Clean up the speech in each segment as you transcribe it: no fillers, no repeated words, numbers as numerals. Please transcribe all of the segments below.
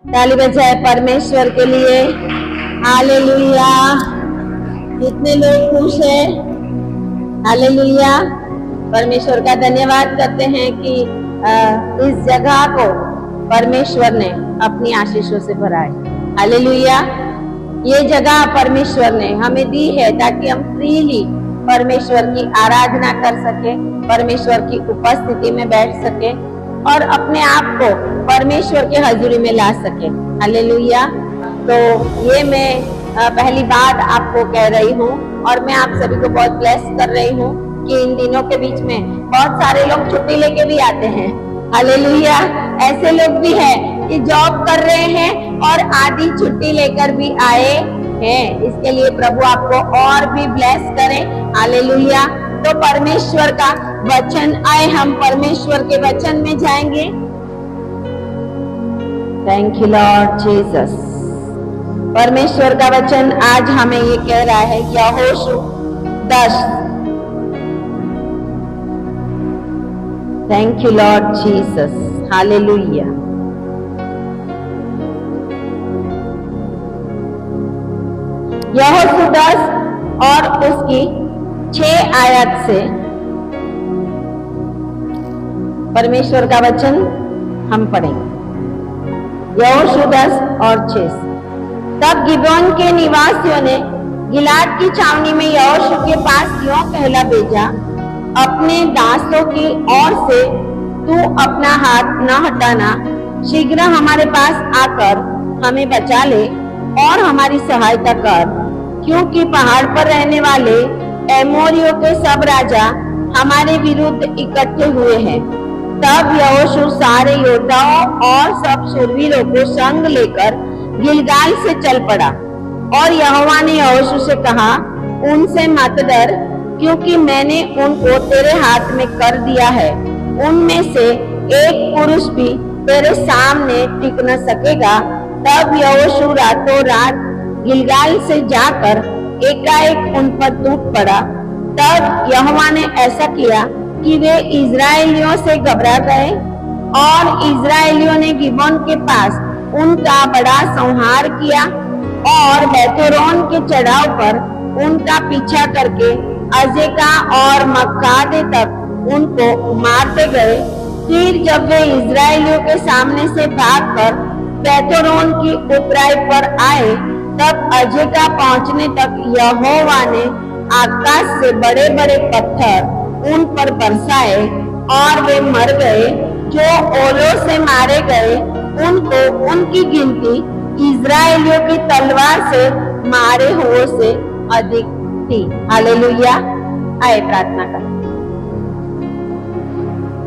ताली बजाए परमेश्वर के लिए। हालेलुया। कितने लोग खुश हैं? हालेलुया। परमेश्वर का धन्यवाद करते हैं कि इस जगह को परमेश्वर ने अपनी आशीषों से भरा है। हालेलुया। ये जगह परमेश्वर ने हमें दी है ताकि हम फ्रीली परमेश्वर की आराधना कर सके, परमेश्वर की उपस्थिति में बैठ सके और अपने आप को परमेश्वर के हजूरी में ला सके। हालेलुया। तो ये मैं पहली बात आपको कह रही हूँ और मैं आप सभी को बहुत ब्लेस कर रही हूँ कि इन दिनों के बीच में बहुत सारे लोग छुट्टी लेके भी आते हैं। हालेलुया। ऐसे लोग भी हैं कि जॉब कर रहे हैं और आधी छुट्टी लेकर भी आए हैं। इसके लिए प्रभु आपको और भी ब्लेस करें। हालेलुया। तो परमेश्वर का वचन आए, हम परमेश्वर के वचन में जाएंगे। Thank you Lord Jesus. परमेश्वर का वचन आज हमें ये कह रहा है यहोशू 10। Thank you Lord Jesus. Hallelujah. यहोशू 10 और उसकी 6 आयत से परमेश्वर का वचन हम पढ़ेंगे। यहोशू 10 और 6। तब गिबोन के निवासियों ने गिलाद की छावनी में यहोशू के पास यूं कहला भेजा, अपने दासों की ओर से तू अपना हाथ न हटाना, शीघ्र हमारे पास आकर हमें बचा ले और हमारी सहायता कर, क्योंकि पहाड़ पर रहने वाले एमोरियों के सब राजा हमारे विरुद्ध इकट्ठे हुए हैं। तब यहोशू सारे योद्धाओं और सब शूरवीरों को संग लेकर गिलगाल से चल पड़ा और यहोवा ने यहोशू से कहा, उनसे मत डर, क्योंकि मैंने उनको तेरे हाथ में कर दिया है। उनमें से एक पुरुष भी तेरे सामने टिक न सकेगा। तब यहोशू रातों रात गिलगाल से जाकर एकाएक उन पर टूट पड़ा। तब यहोवा ने ऐसा किया कि वे इजराइलियों से घबरा गए और इजराइलियों ने गिबोन के पास उनका बड़ा संहार किया और बेथोरोन के चढ़ाव पर उनका पीछा करके अजेका और मक्कादे तक उनको मारते गए। फिर जब वे इजराइलियों के सामने से भागकर बेथोरोन की ऊपराई पर आए, तब अजेका पहुंचने तक यहोवा ने आकाश से बड़े बड़े पत्थर उन पर बरसाए और वे मर गए। जो ओलों से मारे गए उनको उनकी गिनती इजराइलियों की तलवार से मारे हुए से अधिक थी। हालेलुया। आए प्रार्थना करें।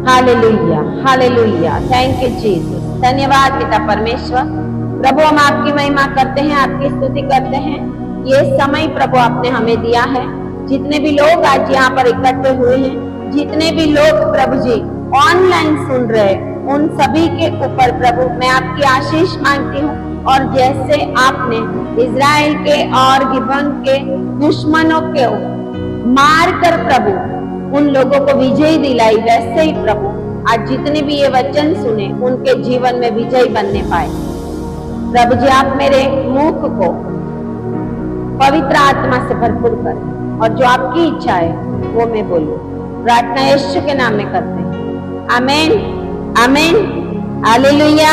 Hallelujah, hallelujah. Thank you Jesus. धन्यवाद पिता परमेश्वर। प्रभु हम आपकी महिमा करते हैं, आपकी स्तुति करते हैं। ये समय प्रभु आपने हमें दिया है। जितने भी लोग आज यहाँ पर इकट्ठे हुए हैं, जितने भी लोग प्रभु जी ऑनलाइन सुन रहे, उन सभी के ऊपर प्रभु मैं आपकी आशीष मांगती हूँ। और जैसे आपने इजराइल के और गिबोन के दुश्मनों को मार कर प्रभु उन लोगों को विजय दिलाई, वैसे ही प्रभु आज जितने भी ये वचन सुने उनके जीवन में विजय बनने पाए। प्रभु जी आप मेरे मुख को पवित्र आत्मा से भरपूर करें और जो आपकी इच्छा है वो मैं बोलूं। प्रार्थना यीशु के नाम में करते हैं। आमीन, आमीन। हालेलुया।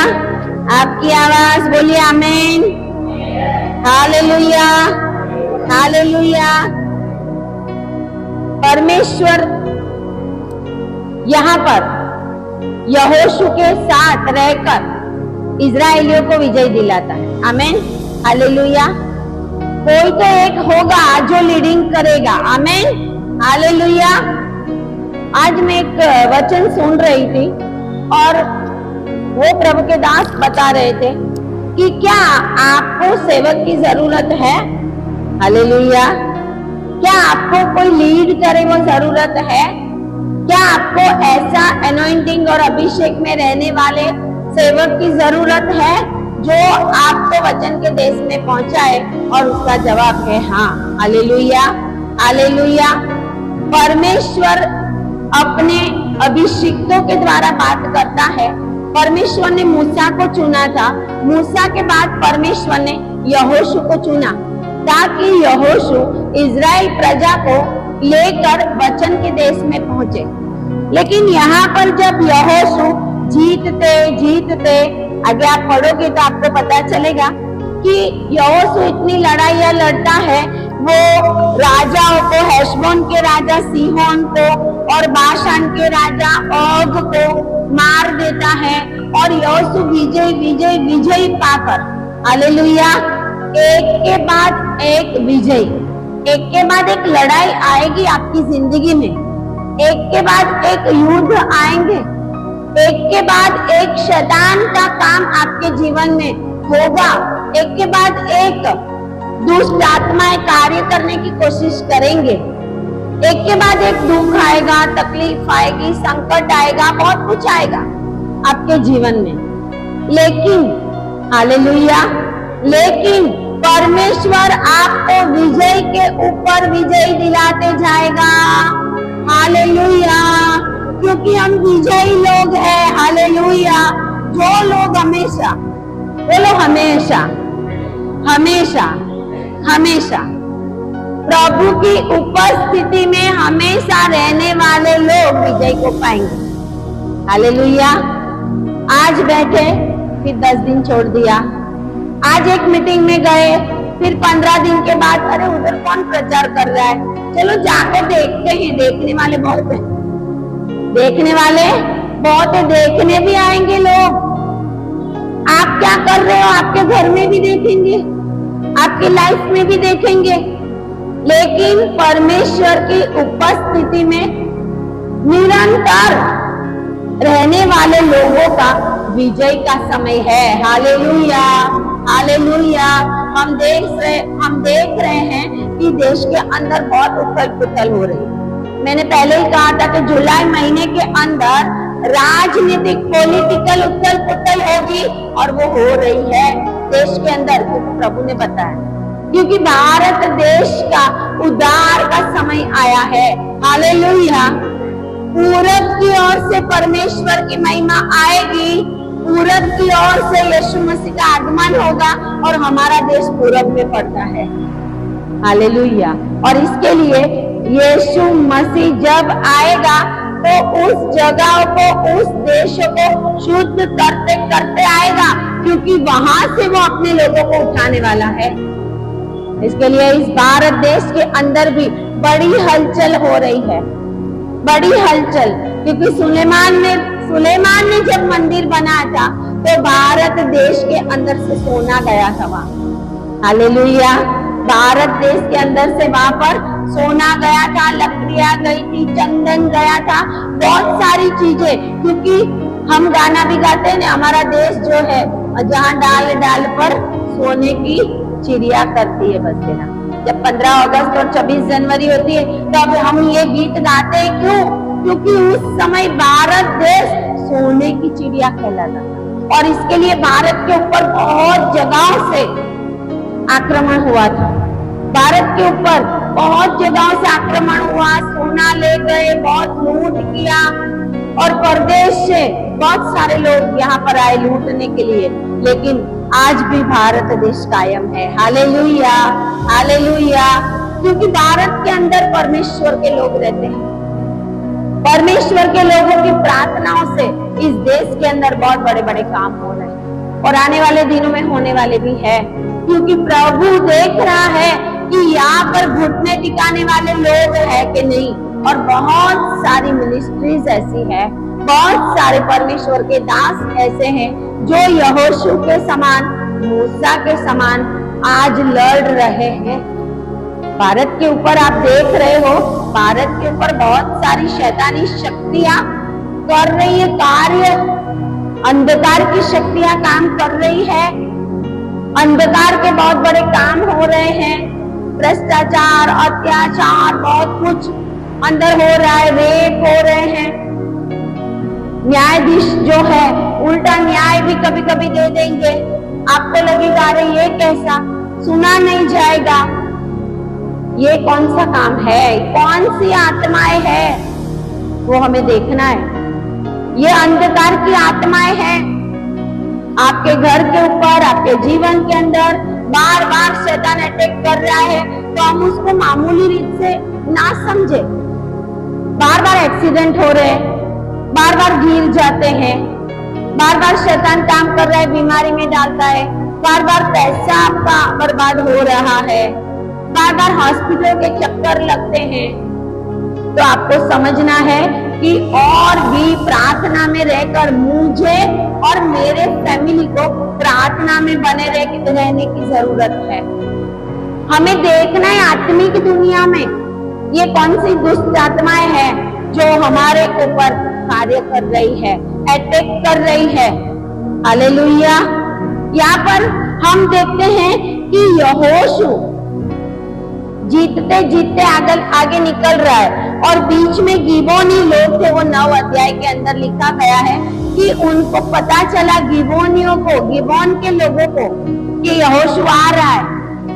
आपकी आवाज बोलिए आमीन। Hallelujah, hallelujah. परमेश्वर यहाँ पर यहोशू के साथ रहकर इजराइलियों को विजय दिलाता है। आमीन, हालेलुया। कोई तो एक होगा जो लीडिंग करेगा। आमीन, हालेलुया। आज मैं एक वचन सुन रही थी और वो प्रभु के दास बता रहे थे कि क्या आपको सेवक की जरूरत है? हालेलुया। क्या आपको कोई लीड करे वो जरूरत है? क्या आपको ऐसा अनॉइंटिंग और अभिषेक में रहने वाले सेवक की जरूरत है जो आपको वचन के देश में पहुंचाए? और उसका जवाब है हाँ। Hallelujah, hallelujah. परमेश्वर अपने अभिषिक्तों के द्वारा बात करता है परमेश्वर ने मूसा को चुना था, मूसा के बाद परमेश्वर ने यहोशू को चुना ताकि यहोशू इजराइल प्रजा को लेकर वचन के देश में पहुंचे। लेकिन यहाँ पर जब यहोशू जीतते आगे आप पढ़ोगे तो आपको पता चलेगा कि यहोशू इतनी लड़ाइयां लड़ता है, वो राजाओं को, हेशबोन के राजा सीहोन को और बाशान के राजा ओग को मार देता है और यहोशू विजयी पाकर, हालेलुया, एक के बाद एक विजय, एक के बाद एक लड़ाई आएगी आपकी जिंदगी में, एक के बाद एक युद्ध आएंगे, एक के बाद एक शैतान का काम आपके जीवन में होगा, एक के बाद एक दुष्ट आत्माएं कार्य करने की कोशिश करेंगे, एक के बाद एक दुख आएगा, तकलीफ आएगी, संकट आएगा, बहुत कुछ आएगा आपके जीवन में। लेकिन हालेलुया, लेकिन परमेश्वर आपको विजय के ऊपर विजय दिलाते जाएगा, हालेलुया, क्योंकि हम विजयी लोग हैं, हालेलुया। जो लोग हमेशा, बोलो हमेशा, हमेशा हमेशा प्रभु की उपस्थिति में हमेशा रहने वाले लोग विजय को पाएंगे, हालेलुया। आज बैठे फिर 10 दिन छोड़ दिया, आज एक मीटिंग में गए, फिर 15 दिन के बाद अरे उधर कौन प्रचार कर रहा है, चलो जाकर देखते हैं। देखने वाले बहुत है, देखने वाले बहुत है, देखने भी आएंगे लोग। आप क्या कर रहे हो आपके घर में भी देखेंगे, आपकी लाइफ में भी देखेंगे। लेकिन परमेश्वर की उपस्थिति में निरंतर रहने वाले लोगों का विजय का समय है, हालेलुया, हालेलुया। हम देख रहे हैं कि देश के अंदर बहुत उथल पुथल हो रही है। मैंने पहले ही कहा था कि जुलाई महीने के अंदर राजनीतिक पॉलिटिकल उथल पुथल होगी और वो हो रही है देश के अंदर, क्योंकि प्रभु ने बताया, क्योंकि भारत देश का उद्धार का समय आया है, हालेलुया। पूरब की ओर से परमेश्वर की महिमा आएगी, पूरब की ओर से यीशु मसीह का आगमन होगा और हमारा देश पूरब में पड़ता है, हालेलुया। और इसके लिए यीशु मसीह जब आएगा तो उस जगह को, उस देश को शुद्ध करते करते आएगा, क्योंकि वहां से वो अपने लोगों को उठाने वाला है। इसके लिए इस भारत देश के अंदर भी बड़ी हलचल हो रही है, बड़ी हलचल, क्योंकि सुलेमान ने जब मंदिर बनाया था तो भारत देश के अंदर से सोना गया था वहां, हालेलुया। भारत देश के अंदर से वहां पर सोना गया था, लकड़ियां गई थी, चंदन गया था, बहुत सारी चीजें, क्योंकि हम गाना भी गाते हैं ना, हमारा देश जो है जहाँ डाल डाल पर सोने की चिड़िया करती है बसेरा। जब 15 अगस्त और 26 जनवरी होती है तब हम ये गीत गाते हैं, क्यों? क्योंकि उस समय भारत देश सोने की चिड़िया कहलाता था और इसके लिए भारत के ऊपर बहुत जगहों से आक्रमण हुआ था। भारत के ऊपर बहुत जगहों से आक्रमण हुआ, सोना ले गए, बहुत लूट किया और परदेश से बहुत सारे लोग यहाँ पर आए लूटने के लिए। लेकिन आज भी भारत देश कायम है, हालेलुया, हालेलुया, क्योंकि भारत के अंदर परमेश्वर के लोग रहते हैं। परमेश्वर के लोगों की प्रार्थनाओं से इस देश के अंदर बहुत बड़े बड़े काम हो रहे हैं और आने वाले दिनों में होने वाले भी है, क्योंकि प्रभु देख रहा है कि यहाँ पर घुटने टिकाने वाले लोग है कि नहीं। और बहुत सारी मिनिस्ट्रीज ऐसी है, बहुत सारे परमेश्वर के दास ऐसे हैं जो यहोशू के समान, मूसा के समान आज लड़ रहे हैं। भारत के ऊपर आप देख रहे हो, भारत के ऊपर बहुत सारी शैतानी शक्तियां कर रही है कार्य, अंधकार की शक्तियां काम कर रही है, अंधकार के बहुत बड़े काम हो रहे हैं, भ्रष्टाचार, अत्याचार, बहुत कुछ अंदर हो रहा है, रेप हो रहे हैं। न्यायाधीश जो है उल्टा न्याय भी कभी कभी दे देंगे, आपको लगेगा अरे ये कैसा, सुना नहीं जाएगा। ये कौन सा काम है, कौन सी आत्माएं है, वो हमें देखना है। ये अंधकार की आत्माएं हैं आपके घर के ऊपर, आपके जीवन के अंदर बार बार शैतान अटैक कर रहा है, तो हम उसको मामूली रीत से ना समझे। बार बार एक्सीडेंट हो रहे हैं, बार बार गिर जाते हैं, बार बार शैतान काम कर रहा है, बीमारी में डालता है, बार बार पैसा आपका बर्बाद हो रहा है, बार बार हॉस्पिटल के चक्कर लगते हैं। तो आपको समझना है कि और भी प्रार्थना में रहकर मुझे और मेरे फैमिली को प्रार्थना में बने रहने की जरूरत है। हमें देखना है आत्मिक दुनिया में ये कौन सी दुष्ट आत्माएं हैं जो हमारे ऊपर कार्य कर रही है, अटैक कर रही है। हालेलुया। यहाँ पर हम देखते हैं कि यहोशू जीतते जीतते आगे निकल रहा है और बीच में गिबोनी लोग थे, वो 9 अध्याय के अंदर लिखा गया है कि उनको पता चला गिबोनियों को, गिबोन के लोगों को, कि यहोशू आ रहा है।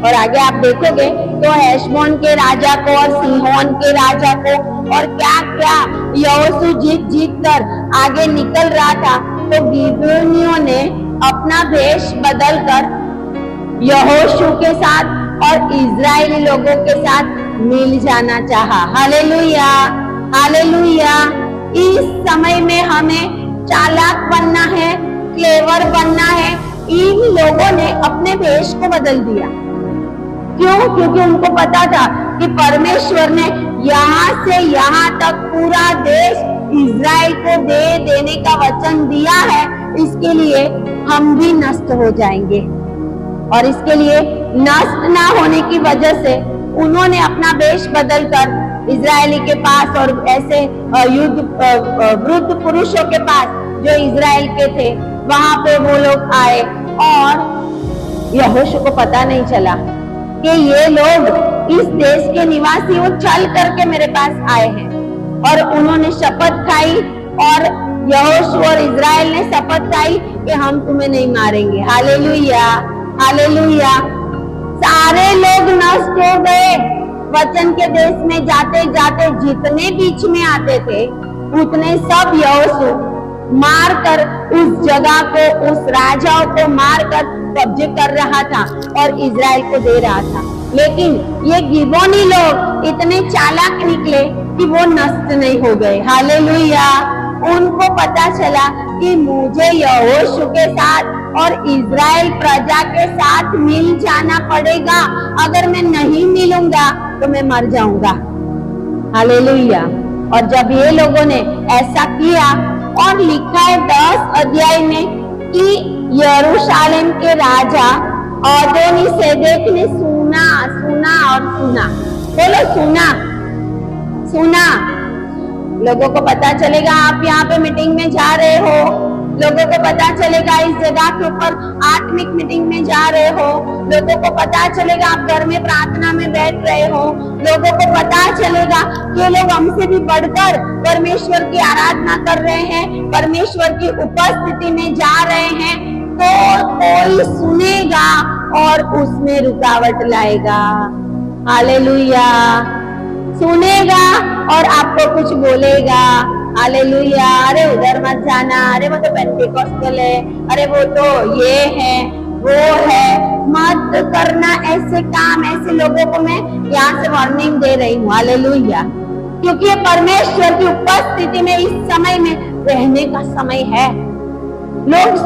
और आगे आप देखोगे तो हेशबोन के राजा को और सीहोन के राजा को और क्या क्या यहोशू जीत कर आगे निकल रहा था। तो गिबोनियों ने अपना भेष बदल कर यहोशू के साथ और इजरायली लोगों के साथ मिल जाना चाहा। Hallelujah, hallelujah. इस समय में हमें चालाक बनना है, क्लेवर बनना है। इन लोगों ने अपने भेष को बदल दिया। क्यों? क्योंकि उनको पता था कि परमेश्वर ने यहाँ से यहाँ तक पूरा देश इजराइल को देने का वचन दिया है, इसके लिए हम भी नष्ट हो जाएंगे। और इसके लिए नष्ट ना होने की वजह से उन्होंने अपना वेश बदलकर इजरायली के पास और ऐसे वृद्ध पुरुषों के पास जो इजराइल के थे वहां पे वो लोग आए और यहोशू को पता नहीं चला कि ये लोग इस देश के निवासी वो चल करके मेरे पास आए हैं। और उन्होंने शपथ खाई और यहोशू और इजराइल ने शपथ खाई कि हम तुम्हें नहीं मारेंगे। Hallelujah, hallelujah. सारे लोग नष्ट हो गए। वचन के देश में जाते जाते जितने बीच में आते थे उतने सब यहोशू मारकर उस जगह को, उस राजाओं को मारकर कब्जे कर रहा था और इजराइल को दे रहा था। लेकिन ये गिबोनी लोग इतने चालाक निकले कि वो नष्ट नहीं हो गए। हालेलुया। उनको पता चला कि मुझे यहोशू के साथ और इजराइल प्रजा के साथ मिल जाना पड़ेगा। अगर मैं नहीं मिलूंगा तो मैं मर जाऊंगा। हालेलुया। और जब ये लोगों ने ऐसा किया और लिखा है 10 अध्याय में कि यरूशलेम के राजा अदोनी-सेदेक ने सुना और सुना। बोलो सुना, सुना। लोगों को पता चलेगा आप यहाँ पे मीटिंग में जा रहे हो, लोगों को पता चलेगा इस जगह के ऊपर आत्मिक मीटिंग में जा रहे हो, लोगों को पता चलेगा आप घर में प्रार्थना में बैठ रहे हो, लोगों को पता चलेगा कि लोग हमसे भी बढ़कर परमेश्वर की आराधना कर रहे हैं, परमेश्वर की उपस्थिति में जा रहे हैं, तो कोई सुनेगा और उसमें रुकावट लाएगा। हालेलुया। सुनेगा और आपको कुछ बोलेगा। हालेलुया। अरे उधर मत जाना, अरे वो तो पेंटिकॉस्टल है, अरे वो तो ये है वो है। मत करना ऐसे काम। ऐसे लोगों को मैं यहाँ से वार्निंग दे रही हूँ। हालेलुया। क्योंकि ये परमेश्वर की उपस्थिति में इस समय में रहने का समय है। लोग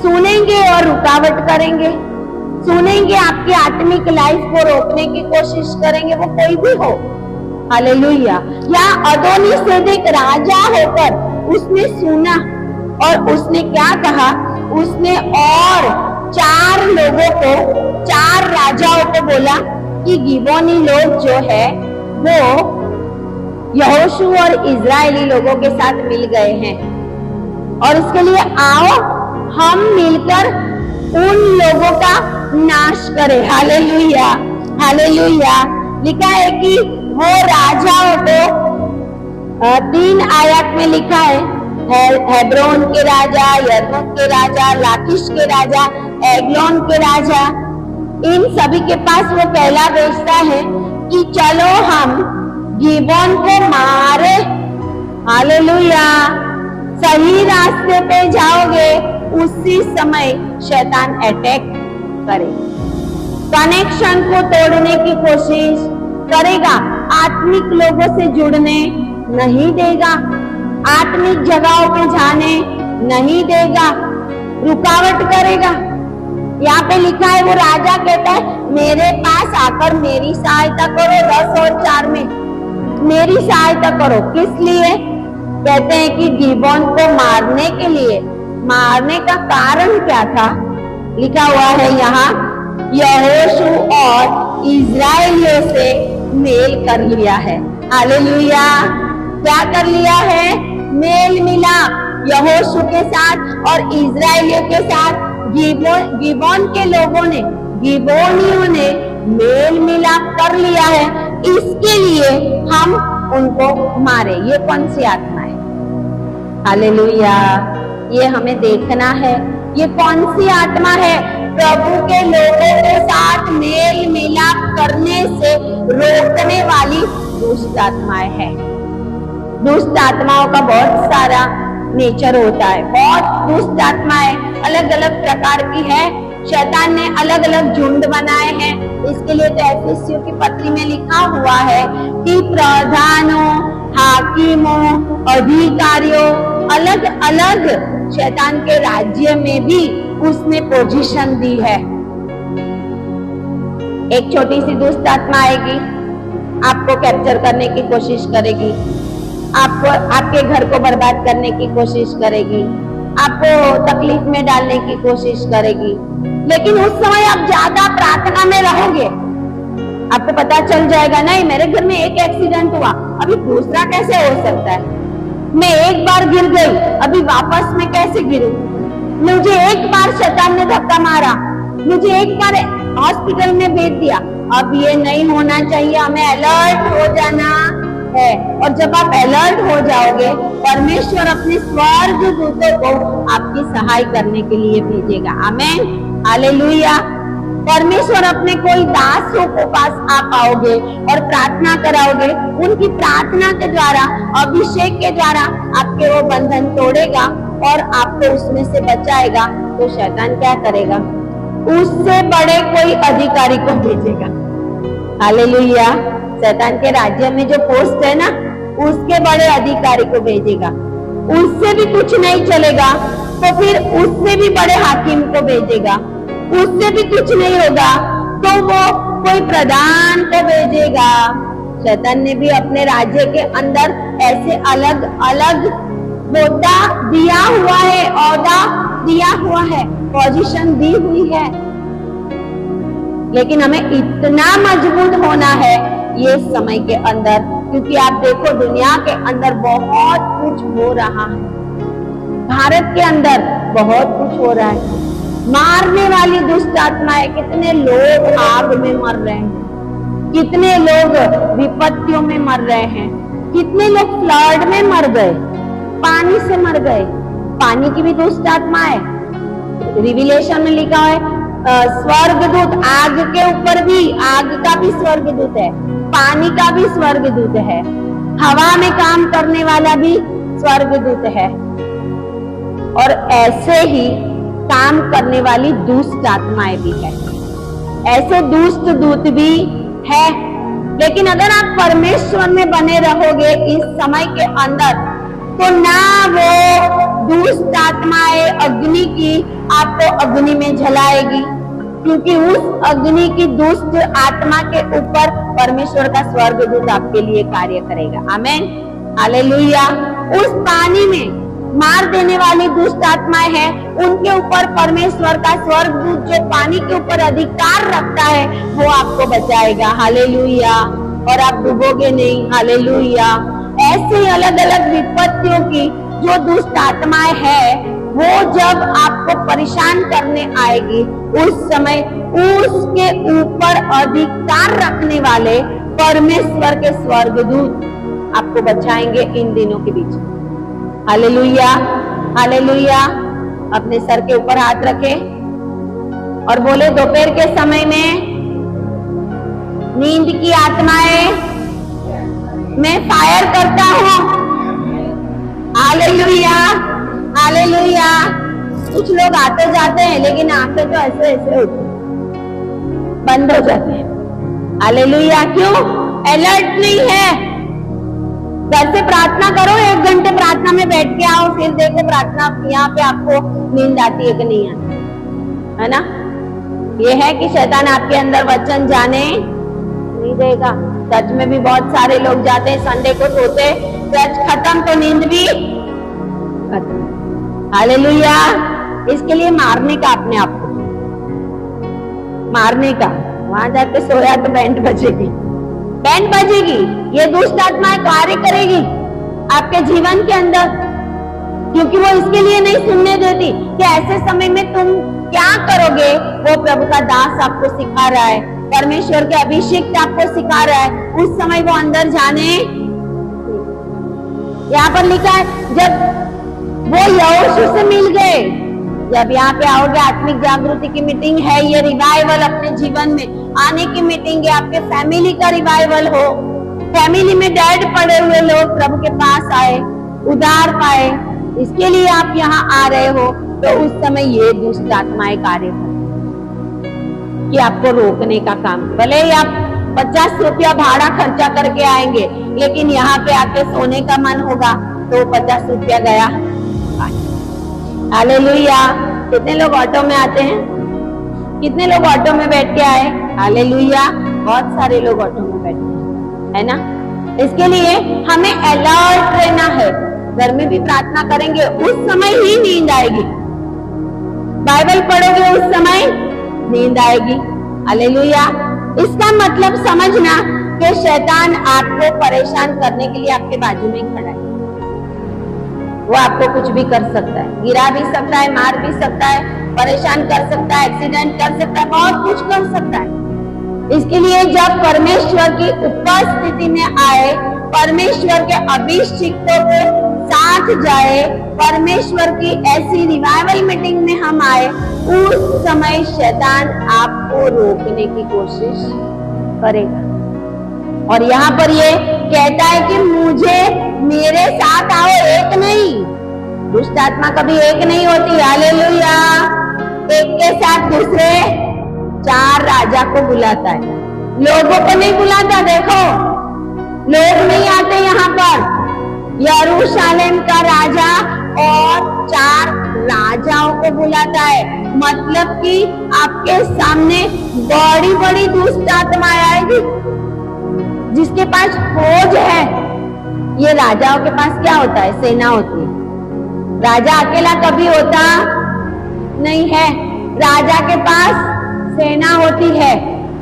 सुनेंगे और रुकावट करेंगे, सुनेंगे, आपकी आत्मिक लाइफ को रोकने की कोशिश करेंगे, वो कोई भी हो। हालेलुया। या अदोनी-सेदेक राजा होकर उसने सुना और उसने क्या कहा, उसने और 4 लोगों को, 4 राजाओं को बोला कि गिबोनी लोग जो है वो यहोशू और इजरायली लोगों के साथ मिल गए हैं और इसके लिए आओ हम मिलकर उन लोगों का नाश करें। Hallelujah, hallelujah. लिखा है कि वो राजाओं को 3 आयत में लिखा है, हेब्रोन के राजा, यर्मुत के राजा, लाकिश के राजा, एग्लोन के राजा, इन सभी के पास वो कहला भेजता है कि चलो हम गिबोन को मारे हालेलुया। सही रास्ते पे जाओगे, उसी समय शैतान अटैक करेगा, कनेक्शन को तोड़ने की कोशिश करेगा, आत्मिक लोगों से जुड़ने नहीं देगा, आत्मिक जगहों पे जाने नहीं देगा, रुकावट करेगा। यहाँ पे लिखा है, वो राजा कहता है मेरे पास आकर मेरी सहायता करो, 10 और 4 में मेरी सहायता करो। किस लिए? कहते हैं कि गिबोन को मारने के लिए। मारने का कारण क्या था? लिखा हुआ है यहाँ, यहोशू और इजराइलियों से मेल कर लिया है। हालेलुया। क्या कर लिया है? मेल मिलाप यहोशू के साथ और इजराइलियों के साथ गिबोन के लोगों ने, गिबोनियों ने मेल मिलाप कर लिया है। इसके लिए हम उनको मारे। ये कौन सी आत्मा है? हालेलुया। ये हमें देखना है, ये कौन सी आत्मा है? प्रभु के लोगों के साथ मेल मिलाप करने से रोकने वाली दुष्ट आत्माएं हैं। दुष्ट आत्माओं का बहुत सारा नेचर होता है, बहुत दुष्ट आत्माएं अलग अलग प्रकार की है। शैतान ने अलग अलग झुंड बनाए हैं। इसके लिए तो एफिसियों की पत्री में लिखा हुआ है कि प्रधानों, हाकिमों, अधिकारियों, अलग अलग शैतान के राज्य में भी उसने पोजीशन दी है। एक छोटी सी दुष्ट आत्मा आएगी, आपको कैप्चर करने की कोशिश करेगी, आपको, आपके घर को बर्बाद करने की कोशिश करेगी, आपको तकलीफ में डालने की कोशिश करेगी। लेकिन उस समय आप ज्यादा प्रार्थना में रहोगे, आपको पता चल जाएगा, नहीं मेरे घर में एक एक्सीडेंट हुआ, अभी दूसरा कैसे हो सकता है? मैं एक बार गिर गई, अभी वापस मैं कैसे गिरूं? मुझे एक बार शैतान ने धक्का मारा, मुझे एक बार हॉस्पिटल में भेज दिया, अब ये नहीं होना चाहिए। हमें अलर्ट हो जाना है। और जब आप अलर्ट हो जाओगे, परमेश्वर अपने स्वर्ग दूतों को आपकी सहाय करने के लिए भेजेगा। आमीन, हालेलुया। परमेश्वर अपने कोई दासों के पास आ पाओगे और प्रार्थना कराओगे, उनकी प्रार्थना के द्वारा, अभिषेक के द्वारा आपके वो बंधन तोड़ेगा और आपको उसमें से बचाएगा। तो शैतान क्या करेगा? उससे बड़े कोई अधिकारी को भेजेगा। हालेलुया। शैतान के राज्य में जो पोस्ट है ना, उसके बड़े अधिकारी को भेजेगा। उससे भी कुछ नहीं चलेगा तो फिर उससे भी बड़े हाकिम को भेजेगा। उससे भी कुछ नहीं होगा तो वो कोई प्रधान को भेजेगा। शैतान ने भी अपने राज्य के अंदर ऐसे अलग अलग होता दिया हुआ है, औहदा दिया हुआ है, पोजीशन दी हुई है। लेकिन हमें इतना मजबूत होना है ये समय के अंदर, क्योंकि आप देखो दुनिया के अंदर बहुत कुछ हो रहा है, भारत के अंदर बहुत कुछ हो रहा है। मारने वाली दुष्ट आत्माएं, कितने लोग आग में मर रहे हैं, कितने लोग विपत्तियों में मर रहे हैं, कितने लोग फ्लड में मर गए, पानी से मर गए। पानी की भी दुष्ट आत्मा है। रिविलेशन में लिखा है स्वर्गदूत, आग के ऊपर भी, आग का भी स्वर्गदूत है, पानी का भी स्वर्गदूत है, हवा में काम करने वाला भी स्वर्गदूत है। और ऐसे ही काम करने वाली दुष्ट आत्माएं भी है, ऐसे दुष्ट दूत भी है। लेकिन अगर आप परमेश्वर में बने रहोगे इस समय के अंदर, तो ना वो दुष्ट आत्माएं अग्नि की आपको अग्नि में जलाएगी, क्योंकि उस अग्नि की दुष्ट आत्मा के ऊपर परमेश्वर का स्वर्गदूत आपके लिए कार्य करेगा। आमीन, हालेलुया। उस पानी में मार देने वाली दुष्ट आत्माएं हैं, उनके ऊपर परमेश्वर का स्वर्गदूत जो पानी के ऊपर अधिकार रखता है, वो आपको बचाएगा। हालेलुया। और आप डूबोगे नहीं। हालेलुया। ऐसे ही अलग अलग विपत्तियों की जो दुष्ट आत्माएं है, वो जब आपको परेशान करने आएगी, उस समय उसके ऊपर अधिकार रखने वाले परमेश्वर के स्वर्गदूत आपको बचाएंगे इन दिनों के बीच। Hallelujah, hallelujah. अपने सर के ऊपर हाथ रखें और बोले, दोपहर के समय में नींद की आत्माएं मैं फायर करता हूं, हालेलुया, हालेलुया। कुछ लोग आते जाते हैं लेकिन आंखें तो ऐसे ऐसे होती बंद हो जाते हैं। हालेलुया। क्यों? अलर्ट नहीं है। घर से प्रार्थना करो, 1 घंटे प्रार्थना में बैठ के आओ, फिर देखो प्रार्थना यहाँ पे आपको नींद आती है कि नहीं आती, है ना। ये है कि शैतान आपके अंदर वचन जाने नहीं देगा। चर्च में भी बहुत सारे लोग जाते हैं, संडे को सोते, चर्च खत्म तो नींद भी खत्म। हालेलुया। इसके लिए मारने का, अपने आप को मारने का। वहां जाके सोया तो बैंड बजेगी, बैंड बजेगी। ये दुष्ट आत्माएं कार्य करेगी आपके जीवन के अंदर, क्योंकि वो इसके लिए नहीं सुनने देती कि ऐसे समय में तुम क्या करोगे। वो प्रभु का दास आपको सिखा रहा है, परमेश्वर के अभिषेक आपको सिखा रहा है। उस समय वो अंदर जाने, यहाँ पर लिखा है जब वो यहोशू से मिल गए। जब यहाँ पे आओगे, आत्मिक जागृति की मीटिंग है, ये रिवाइवल अपने जीवन में आने की मीटिंग है। आपके फैमिली का रिवाइवल हो, फैमिली में डेड पड़े हुए लोग प्रभु के पास आए, उद्धार पाए, इसके लिए आप यहाँ आ रहे हो। तो उस समय ये दुष्ट आत्माएं कार्य करती कि आपको रोकने का काम। भले ही आप 50 रुपया भाड़ा खर्चा करके आएंगे, लेकिन यहाँ पे आके सोने का मन होगा तो 50 रुपया गया। हालेलुया। कितने लोग ऑटो में आते हैं? कितने लोग ऑटो में बैठ के आए? हालेलुया। बहुत सारे लोग ऑटो में बैठते हैं, है ना। इसके लिए हमें अलर्ट रहना है। घर में भी प्रार्थना करेंगे, उस समय ही नींद आएगी। बाइबल पढ़ोगे, उस समय नींद आएगी। हालेलुया। इसका मतलब समझना कि शैतान आपको परेशान करने के लिए आपके बाजू में खड़ा है। वो आपको कुछ भी कर सकता है, गिरा भी सकता है, मार भी सकता है, परेशान कर सकता है, एक्सीडेंट कर सकता है, बहुत कुछ कर सकता है। इसके लिए जब परमेश्वर की उपस्थिति में आए, परमेश्वर के अभिषिक्तों के साथ जाए, परमेश्वर की ऐसी रिवाइवल मीटिंग में हम आए, उस समय शैतान आपको रोकने की कोशिश करेगा। और यहाँ पर ये कहता है कि मुझे, मेरे साथ आओ, एक नहीं। दुष्ट आत्मा कभी एक नहीं होती। हालेलुया। एक के साथ दूसरे 4 राजा को बुलाता है, लोगों को नहीं बुलाता। देखो, लोग नहीं आते यहाँ पर। यरूशलेम का राजा और 4 राजाओं को बुलाता है। मतलब कि आपके सामने बड़ी बड़ी दुष्ट आत्माएं आएगी जिसके पास फौज है। ये राजाओं के पास क्या होता है? सेना होती है। राजा अकेला कभी होता नहीं है, राजा के पास सेना होती है।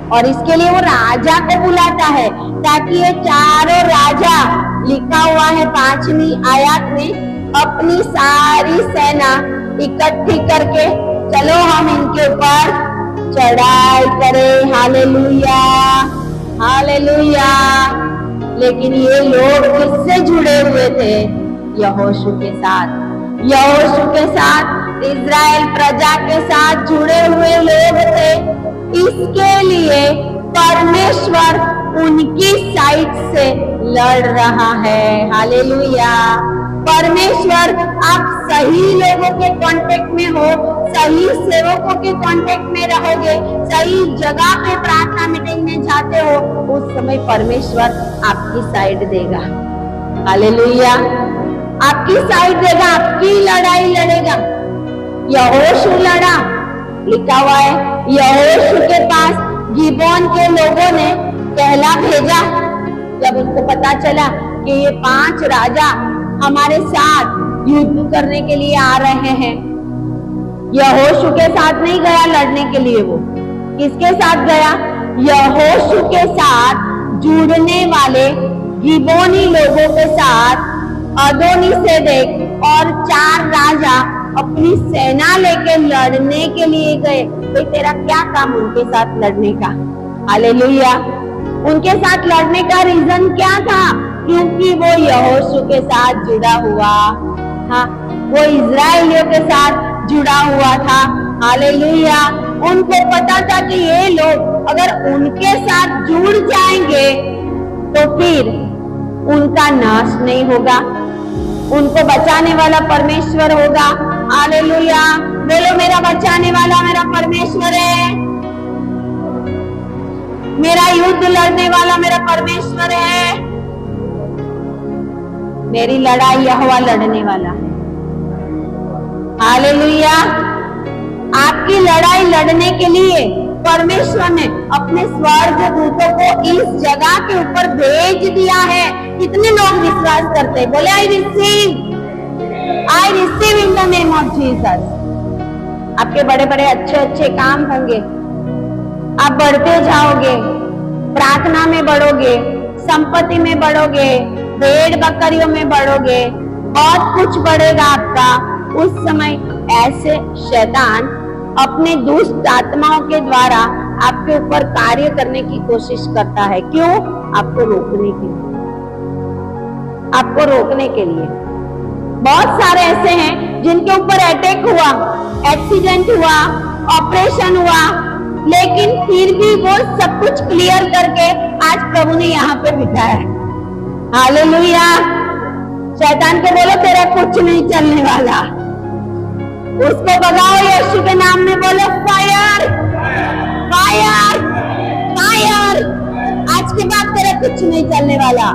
और इसके लिए वो राजा को बुलाता है ताकि ये चारों राजा, लिखा हुआ है 5वीं आयत में, अपनी सारी सेना इकट्ठी करके चलो हम इनके ऊपर चढ़ाई करें। Hallelujah, hallelujah. लेकिन ये लोग किससे जुड़े हुए थे? यहोशू के साथ। यहोशू के साथ, इज़राइल प्रजा के साथ जुड़े हुए लोग थे। इसके लिए परमेश्वर उनकी साइड से लड़ रहा है। हालेलुया। परमेश्वर, आप सही लोगों के कांटेक्ट में हो, सही सेवकों के कांटेक्ट में रहोगे, सही जगह पे प्रार्थना मीटिंग में जाते हो, उस समय परमेश्वर आपकी साइड देगा। हालेलुया। आपकी साइड देगा, आपकी लड़ाई लड़ेगा। यहोशू लड़ा, लिखा हुआ है यहोशू के पास गिबोन के लोगों ने कहला भेजा। जब उनको पता चला कि ये 5 राजा हमारे साथ युद्ध करने के लिए आ रहे हैं, यहोशू के साथ नहीं गया लड़ने के लिए। वो किसके साथ गया? यहोशू के साथ जुड़ने वाले गिबोनी लोगों के साथ अदोनी-सेदेक और 4 राजा अपनी सेना लेके लड़ने के लिए गए। तो तेरा क्या काम उनके साथ लड़ने का? हालेलुया। उनके साथ लड़ने का रीजन क्या था? क्योंकि वो यहोशू के साथ जुड़ा हुआ, हाँ, वो इज़राइलियों के साथ जुड़ा हुआ था। हालेलुया। उनको पता था कि ये लोग अगर उनके साथ जुड़ जाएंगे तो फिर उनका नाश नहीं होगा। उनको बचाने वाला परमेश्वर होगा। हालेलुया। बोलो, मेरा बचाने वाला मेरा परमेश्वर है, मेरा युद्ध लड़ने वाला मेरा परमेश्वर है, मेरी लड़ाई यहोवा लड़ने वाला है। हालेलुया। आपकी लड़ाई लड़ने के लिए परमेश्वर ने अपने स्वर्ग दूतों को इस जगह के ऊपर भेज दिया है। कितने लोग विश्वास करते हैं? बोले, I receive in the name of Jesus. आपके बड़े बड़े अच्छे अच्छे काम होंगे, आप बढ़ते जाओगे, प्रार्थना में बढ़ोगे, संपत्ति में बढ़ोगे, भेड़ बकरियों में बढ़ोगे, बहुत कुछ बढ़ेगा आपका। उस समय ऐसे शैतान अपने दुष्ट आत्माओं के द्वारा आपके ऊपर कार्य करने की कोशिश करता है। क्यों? आपको रोकने के लिए, आपको रोकने के लिए। बहुत सारे ऐसे हैं जिनके ऊपर अटैक हुआ, एक्सीडेंट हुआ, ऑपरेशन हुआ, लेकिन फिर भी वो सब कुछ क्लियर करके आज प्रभु ने यहाँ पे बिठाया है। हालेलुया। शैतान को बोलो, तेरा कुछ नहीं चलने वाला। उसको भगाओ यीशु के नाम में, बोलो फायर फायर फायर। आज के बाद तेरा कुछ नहीं चलने वाला।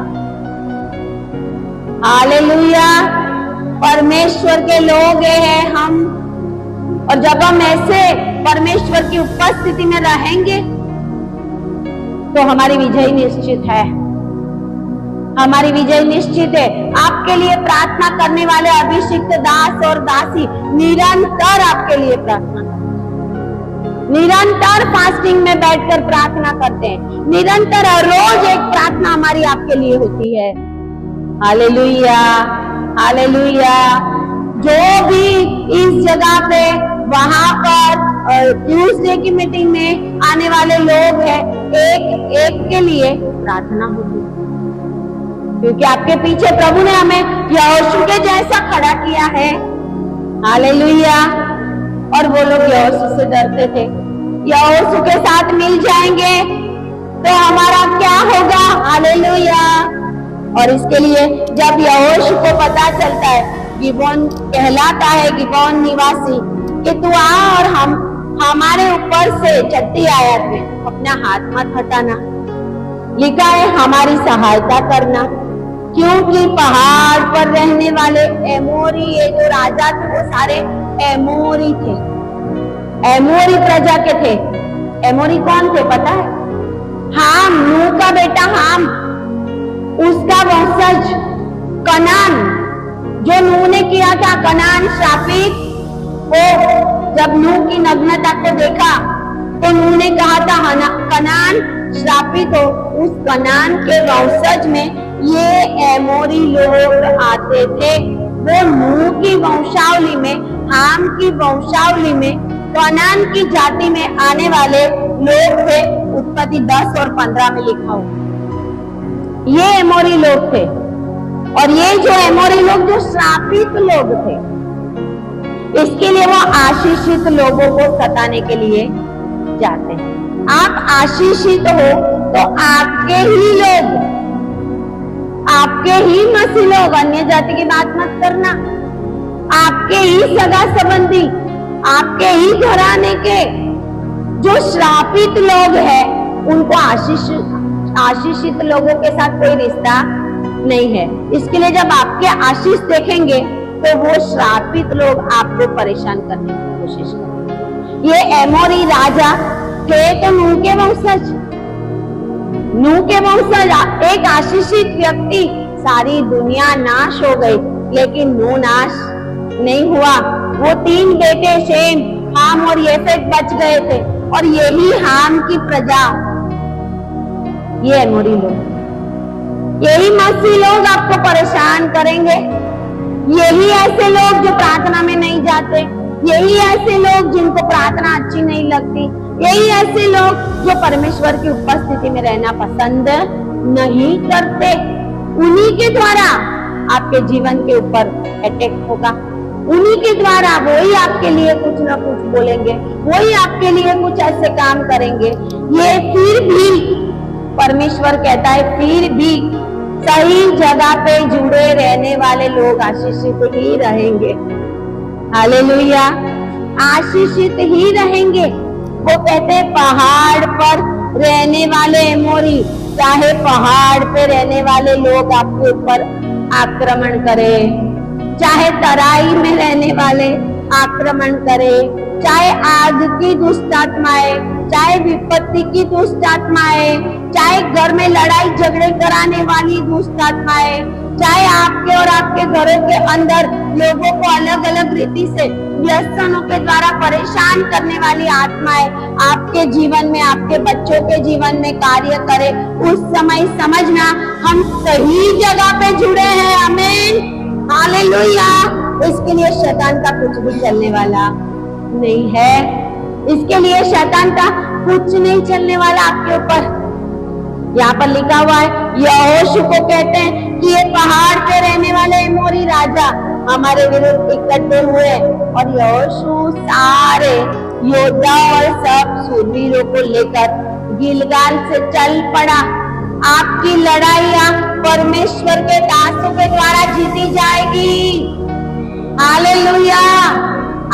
हालेलुया। परमेश्वर के लोग हैं हम, और जब हम ऐसे परमेश्वर की उपस्थिति में रहेंगे तो हमारी विजय निश्चित है, हमारी विजय निश्चित है। आपके लिए प्रार्थना करने वाले अभिषिक्त दास और दासी निरंतर आपके लिए प्रार्थना करते, निरंतर फास्टिंग में बैठकर प्रार्थना करते हैं, निरंतर और रोज एक प्रार्थना हमारी आपके लिए होती है। Hallelujah hallelujah. जो भी इस जगह पे वहां पर ट्यूसडे की मीटिंग में आने वाले लोग हैं, एक एक के लिए प्रार्थना होगी, क्योंकि आपके पीछे प्रभु ने हमें यहोशू के जैसा खड़ा किया है। हालेलुया। और वो लोग यहोशू से डरते थे, यहोशू के साथ मिल जाएंगे तो हमारा क्या होगा। हालेलुया। और इसके लिए जब यहोशू को पता चलता है, गिबोन कहलाता है गिबोन निवासी, कि तू आ और हम हमारे ऊपर से 6 आयत में अपना हाथ मत हटाना, लिखा है हमारी सहायता करना, क्योंकि पहाड़ पर रहने वाले एमोरी, ये जो राजा थे वो सारे एमोरी थे, एमोरी प्रजा के थे। एमोरी कौन थे पता है? हाम, नूह का बेटा हाम, उसका वंशज कनान, जो नूह ने किया था। कनान श्रापित हो। जब नूह की नग्नता को देखा तो नूह ने कहा था कनान श्रापित हो। उस कनान के वंशज में ये एमोरी लोग आते थे। वो नूह की वंशावली में, हाम की वंशावली में, कनान की जाति में आने वाले लोग थे। उत्पत्ति 10 और 15 में लिखा हुआ ये एमोरी लोग थे। और ये जो एमोरी लोग जो श्रापित लोग थे, इसके लिए वो आशीषित लोगों को सताने के लिए जाते हैं। आप आशीषित हो तो आपके ही लोग, आपके ही मसीह लोग, अन्य जाति की बात मत करना, आपके ही सगा संबंधी, आपके ही घराने के जो श्रापित लोग हैं, उनको आशीषित लोगों के साथ कोई रिश्ता नहीं है। इसके लिए जब आपके आशीष देखेंगे तो वो श्रापित लोग आपको परेशान करने की कोशिश करेंगे। ये एमोरी राजा थे तो नूह के वंशज, नूह के वंशज, एक आशीषित व्यक्ति। सारी दुनिया नाश हो गई, लेकिन नूह नाश नहीं हुआ। वो 3 बेटे शेम, हाम और येफेत बच गए थे, और यही हाम की प्रजा, ये एमोरी लोग, यही मसीह लोग आपको परेशान करेंगे। यही ऐसे लोग जो प्रार्थना में नहीं जाते, यही ऐसे लोग जिनको प्रार्थना अच्छी नहीं लगती, यही ऐसे लोग जो परमेश्वर की उपस्थिति में रहना पसंद नहीं करते, उन्हीं के द्वारा आपके जीवन के ऊपर अटैक होगा। उन्हीं के द्वारा वही आपके लिए कुछ ना कुछ बोलेंगे, वही आपके लिए कुछ ऐसे काम करेंगे। ये फिर भी परमेश्वर कहता है, फिर भी सही जगह पे जुड़े रहने वाले लोग आशीषित ही रहेंगे। हालेलुया, आशीषित ही रहेंगे। वो कहते हैं पहाड़ पर रहने वाले एमोरी, चाहे पहाड़ पे रहने वाले लोग आपके ऊपर आक्रमण करें, चाहे तराई में रहने वाले आक्रमण करें, चाहे आग की दुष्ट आत्माएं, चाहे विपत्ति की दुष्ट आत्माएं, चाहे घर में लड़ाई झगड़े कराने वाली दुष्ट आत्माएं, चाहे आपके और आपके घरों के अंदर लोगों को अलग अलग रीति से व्यसनों के द्वारा परेशान करने वाली आत्माएं आपके जीवन में, आपके बच्चों के जीवन में कार्य करे, उस समय समझना हम सही जगह पे जुड़े हैं। आमीन, हालेलुया। इसके लिए शैतान का कुछ भी चलने वाला नहीं है। इसके लिए शैतान का कुछ नहीं चलने वाला आपके ऊपर। यहाँ पर लिखा हुआ है, यहोशू को कहते हैं कि ये पहाड़ पे रहने वाले एमोरी राजा हमारे विरुद्ध इकट्ठे हुए और यहोशू सारे योद्धा और सब शूरवीरों को लेकर गिलगाल से चल पड़ा। आपकी लड़ाइयां परमेश्वर के दासों के द्वारा जीती जाएगी। हालेलुया,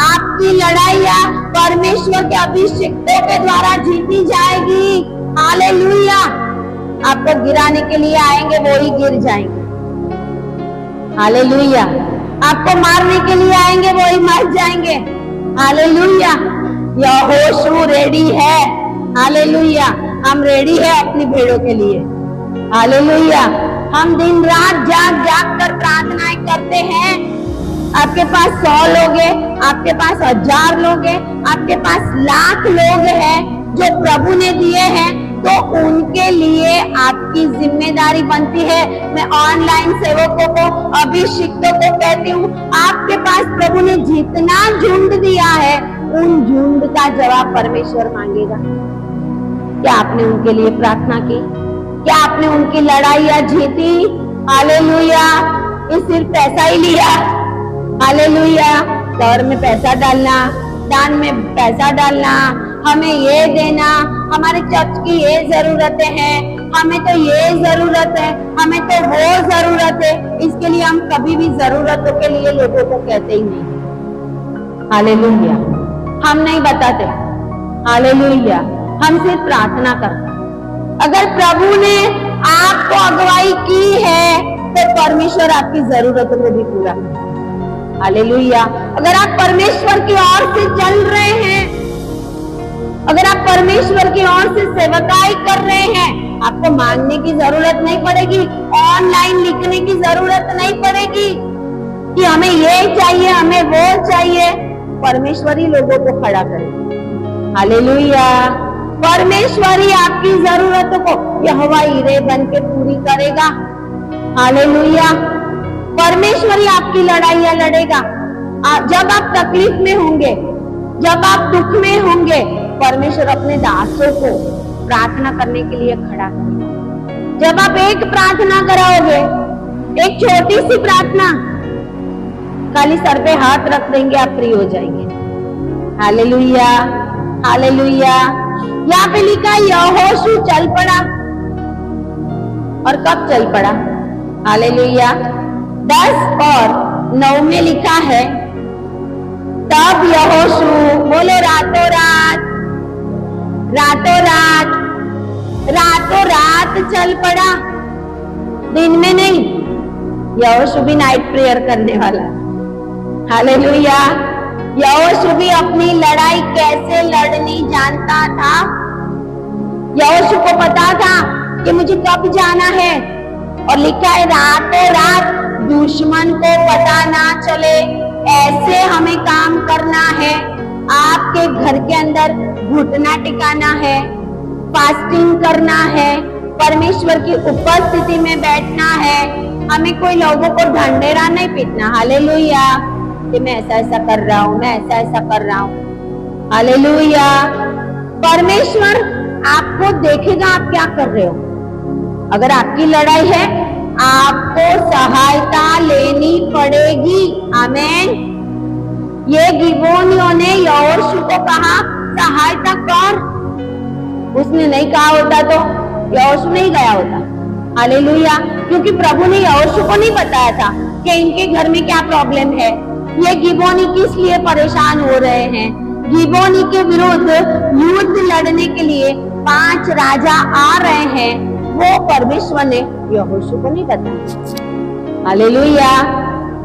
आपकी लड़ाइयां परमेश्वर के अभिषिक्तों के द्वारा जीती जाएगी। हालेलुया, आपको गिराने के लिए आएंगे वो ही गिर जाएंगे। हालेलुया, आपको मारने के लिए आएंगे वो ही मर जाएंगे। हालेलुया, यहोशू रेडी है। हालेलुया, हम रेडी है अपनी भेड़ों के लिए। हालेलुया, हम दिन रात जाग जाग कर प्रार्थनाएं करते हैं। आपके पास 100 लोग हैं, आपके पास 1000 लोग हैं, आपके पास लाख लोग हैं जो प्रभु ने दिए हैं, तो उनके लिए आपकी जिम्मेदारी बनती है। मैं ऑनलाइन सेवकों को, अभिषिक्तों को कहती हूँ, आपके पास प्रभु ने जितना झुंड दिया है उन झुंड का जवाब परमेश्वर मांगेगा। क्या आपने उनके लिए प्रार्थना की? क्या आपने उनकी लड़ाइयां जीती? हालेलुया, ये सिर्फ पैसा ही लिया? हालेलुया, घर में पैसा डालना, दान में पैसा डालना, हमें ये देना, हमारे चर्च की ये जरूरतें हैं, हमें तो ये जरूरत है, हमें तो वो जरूरत है। इसके लिए हम कभी भी जरूरतों के लिए लोगों को कहते ही नहीं। हालेलुया, हम नहीं बताते। हालेलुया, हम सिर्फ प्रार्थना करते। अगर प्रभु ने आपको अगुवाई की है तो परमेश्वर आपकी जरूरतों को भी पूरा करे। हालेलुया, अगर आप परमेश्वर की ओर से चल रहे हैं, अगर आप परमेश्वर की ओर से सेवकाई कर रहे हैं, आपको मांगने की जरूरत नहीं पड़ेगी, ऑनलाइन लिखने की जरूरत नहीं पड़ेगी कि हमें ये चाहिए, हमें वो चाहिए। परमेश्वर ही लोगों को खड़ा करे। हालेलुया, परमेश्वर ही आपकी जरूरतों को यहोवा यीरे बन के पूरी करेगा। हालेलुया, परमेश्वर ही आपकी लड़ाइयां लड़ेगा। जब आप तकलीफ में होंगे, जब आप दुख में होंगे, परमेश्वर अपने दासों को प्रार्थना करने के लिए खड़ा करेगा। जब आप एक प्रार्थना कराओगे, एक छोटी सी प्रार्थना, खाली सर पे हाथ रख देंगे, आप फ्री हो जाएंगे। Hallelujah, hallelujah. यहाँ पे लिखा यहोशू चल पड़ा। और कब चल पड़ा? हालेलुया, 10 और 9 में लिखा है, तब यहोशू, बोले रातों रात, रातों रात, रातों रात चल पड़ा, दिन में नहीं। यहोशू भी नाइट प्रेयर करने वाला। हालेलुया, यहोशू भी अपनी लड़ाई कैसे लड़नी जानता था। यहोशू को पता था कि मुझे कब जाना है, और लिखा है रातों रात दुश्मन को पता ना चले, ऐसे हमें काम करना है। आपके घर के अंदर घुटना टिकाना है, फास्टिंग करना है, परमेश्वर की उपस्थिति में बैठना है। हमें कोई लोगों को ढंढेरा नहीं पीटना। हालेलुया, कि मैं ऐसा ऐसा कर रहा हूं, मैं ऐसा ऐसा कर रहा हूं। हालेलुया, परमेश्वर आपको देखेगा आप क्या कर रहे हो। अगर आपकी लड़ाई है, आपको सहायता लेनी पड़ेगी। आमीन। ये गिबोनियों ने यहोशू को कहा सहायता कर। उसने नहीं कहा होता तो यहोशू नहीं गया होता। हालेलुया, क्योंकि प्रभु ने यहोशू को नहीं बताया था कि इनके घर में क्या प्रॉब्लम है, ये गिबोनी किस लिए परेशान हो रहे हैं। गिबोनी के विरुद्ध युद्ध लड़ने के लिए 5 राजा आ रहे हैं, वो परमेश्वर ने यहोशू को नहीं बताया। हालेलुया।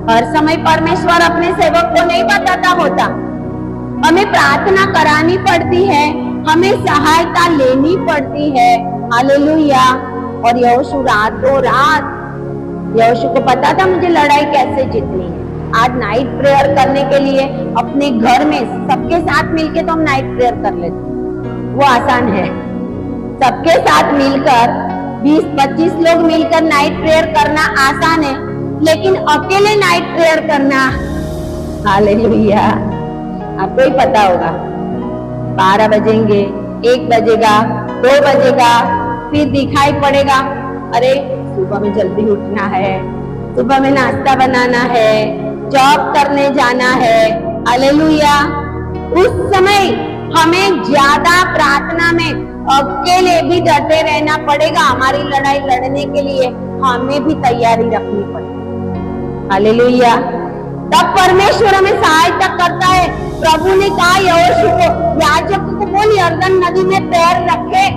हर समय परमेश्वर अपने सेवक को नहीं बताता होता, हमें प्रार्थना करानी पड़ती है, हमें सहायता लेनी पड़ती है। हालेलुया। और यहोशू रातों रात, यहोशू को पता था मुझे लड़ाई कैसे जीतनी है। आज नाइट प्रेयर करने के लिए अपने घर में सबके साथ मिलके तो हम नाइट प्रेयर कर लेते, वो आसान है। सबके साथ मिलकर 20-25 लोग मिलकर नाइट प्रेयर करना आसान है, लेकिन अकेले नाइट प्रेयर करना, हालेलुया, आपको ही पता होगा। 12 बजेंगे, 1 बजेगा, 2 बजेगा, फिर दिखाई पड़ेगा अरे सुबह में जल्दी उठना है, सुबह में नाश्ता बनाना है, जॉब करने जाना है। हालेलुया। उस समय हमें ज्यादा प्रार्थना में अकेले भी डटे रहना पड़ेगा। हमारी लड़ाई लड़ने के लिए हमें भी तैयारी रखनी पड़ेगी। हालेलुया। तब परमेश्वर हमें सहायता करता है। प्रभु ने कहा यहोशू को, याजक को बोल यरदन नदी में पैर रखे।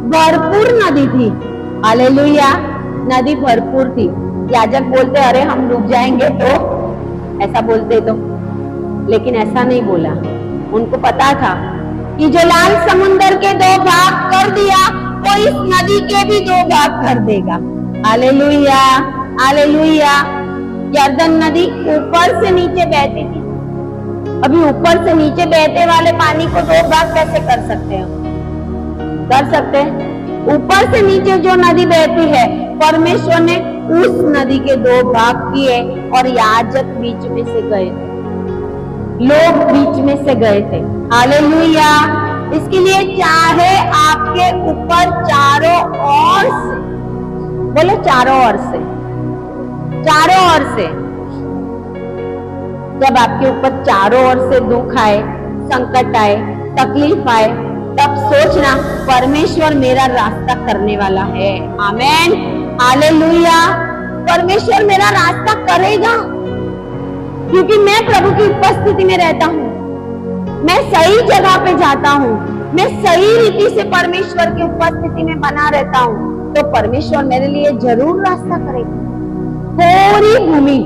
भरपूर नदी थी। हालेलुया। नदी भरपूर थी। याजक बोलते अरे हम डूब जाएंगे, तो ऐसा बोलते तो, लेकिन ऐसा नहीं बोला। उनको पता था कि जो लाल समुंदर के 2 भाग कर दिया, वो इस नदी के भी 2 भाग कर देगा। Hallelujah, hallelujah. यरदन नदी ऊपर से नीचे बहती थी। अभी ऊपर से नीचे बहते वाले पानी को 2 भाग कैसे कर सकते हैं? कर सकते हैं। ऊपर से नीचे जो नदी बहती है, परमेश्वर ने उस नदी के 2 भाग किए और याजक बीच में से गए थे, लोग बीच में से गए थे। हालेलुया। इसके लिए चाहे आपके ऊपर चारों ओर से, बोले चारों ओर से, चारों ओर से, जब आपके ऊपर चारों ओर से दुख आए, संकट आए, तकलीफ आए, तब सोचना परमेश्वर मेरा रास्ता करने वाला है। आमेन। हालेलुया। परमेश्वर मेरा रास्ता करेगा, क्योंकि मैं प्रभु की उपस्थिति में रहता हूँ, मैं सही जगह पे जाता हूँ, मैं सही रीति से परमेश्वर की उपस्थिति में बना रहता हूँ, तो परमेश्वर मेरे लिए जरूर रास्ता करेगा। पूरी भूमि,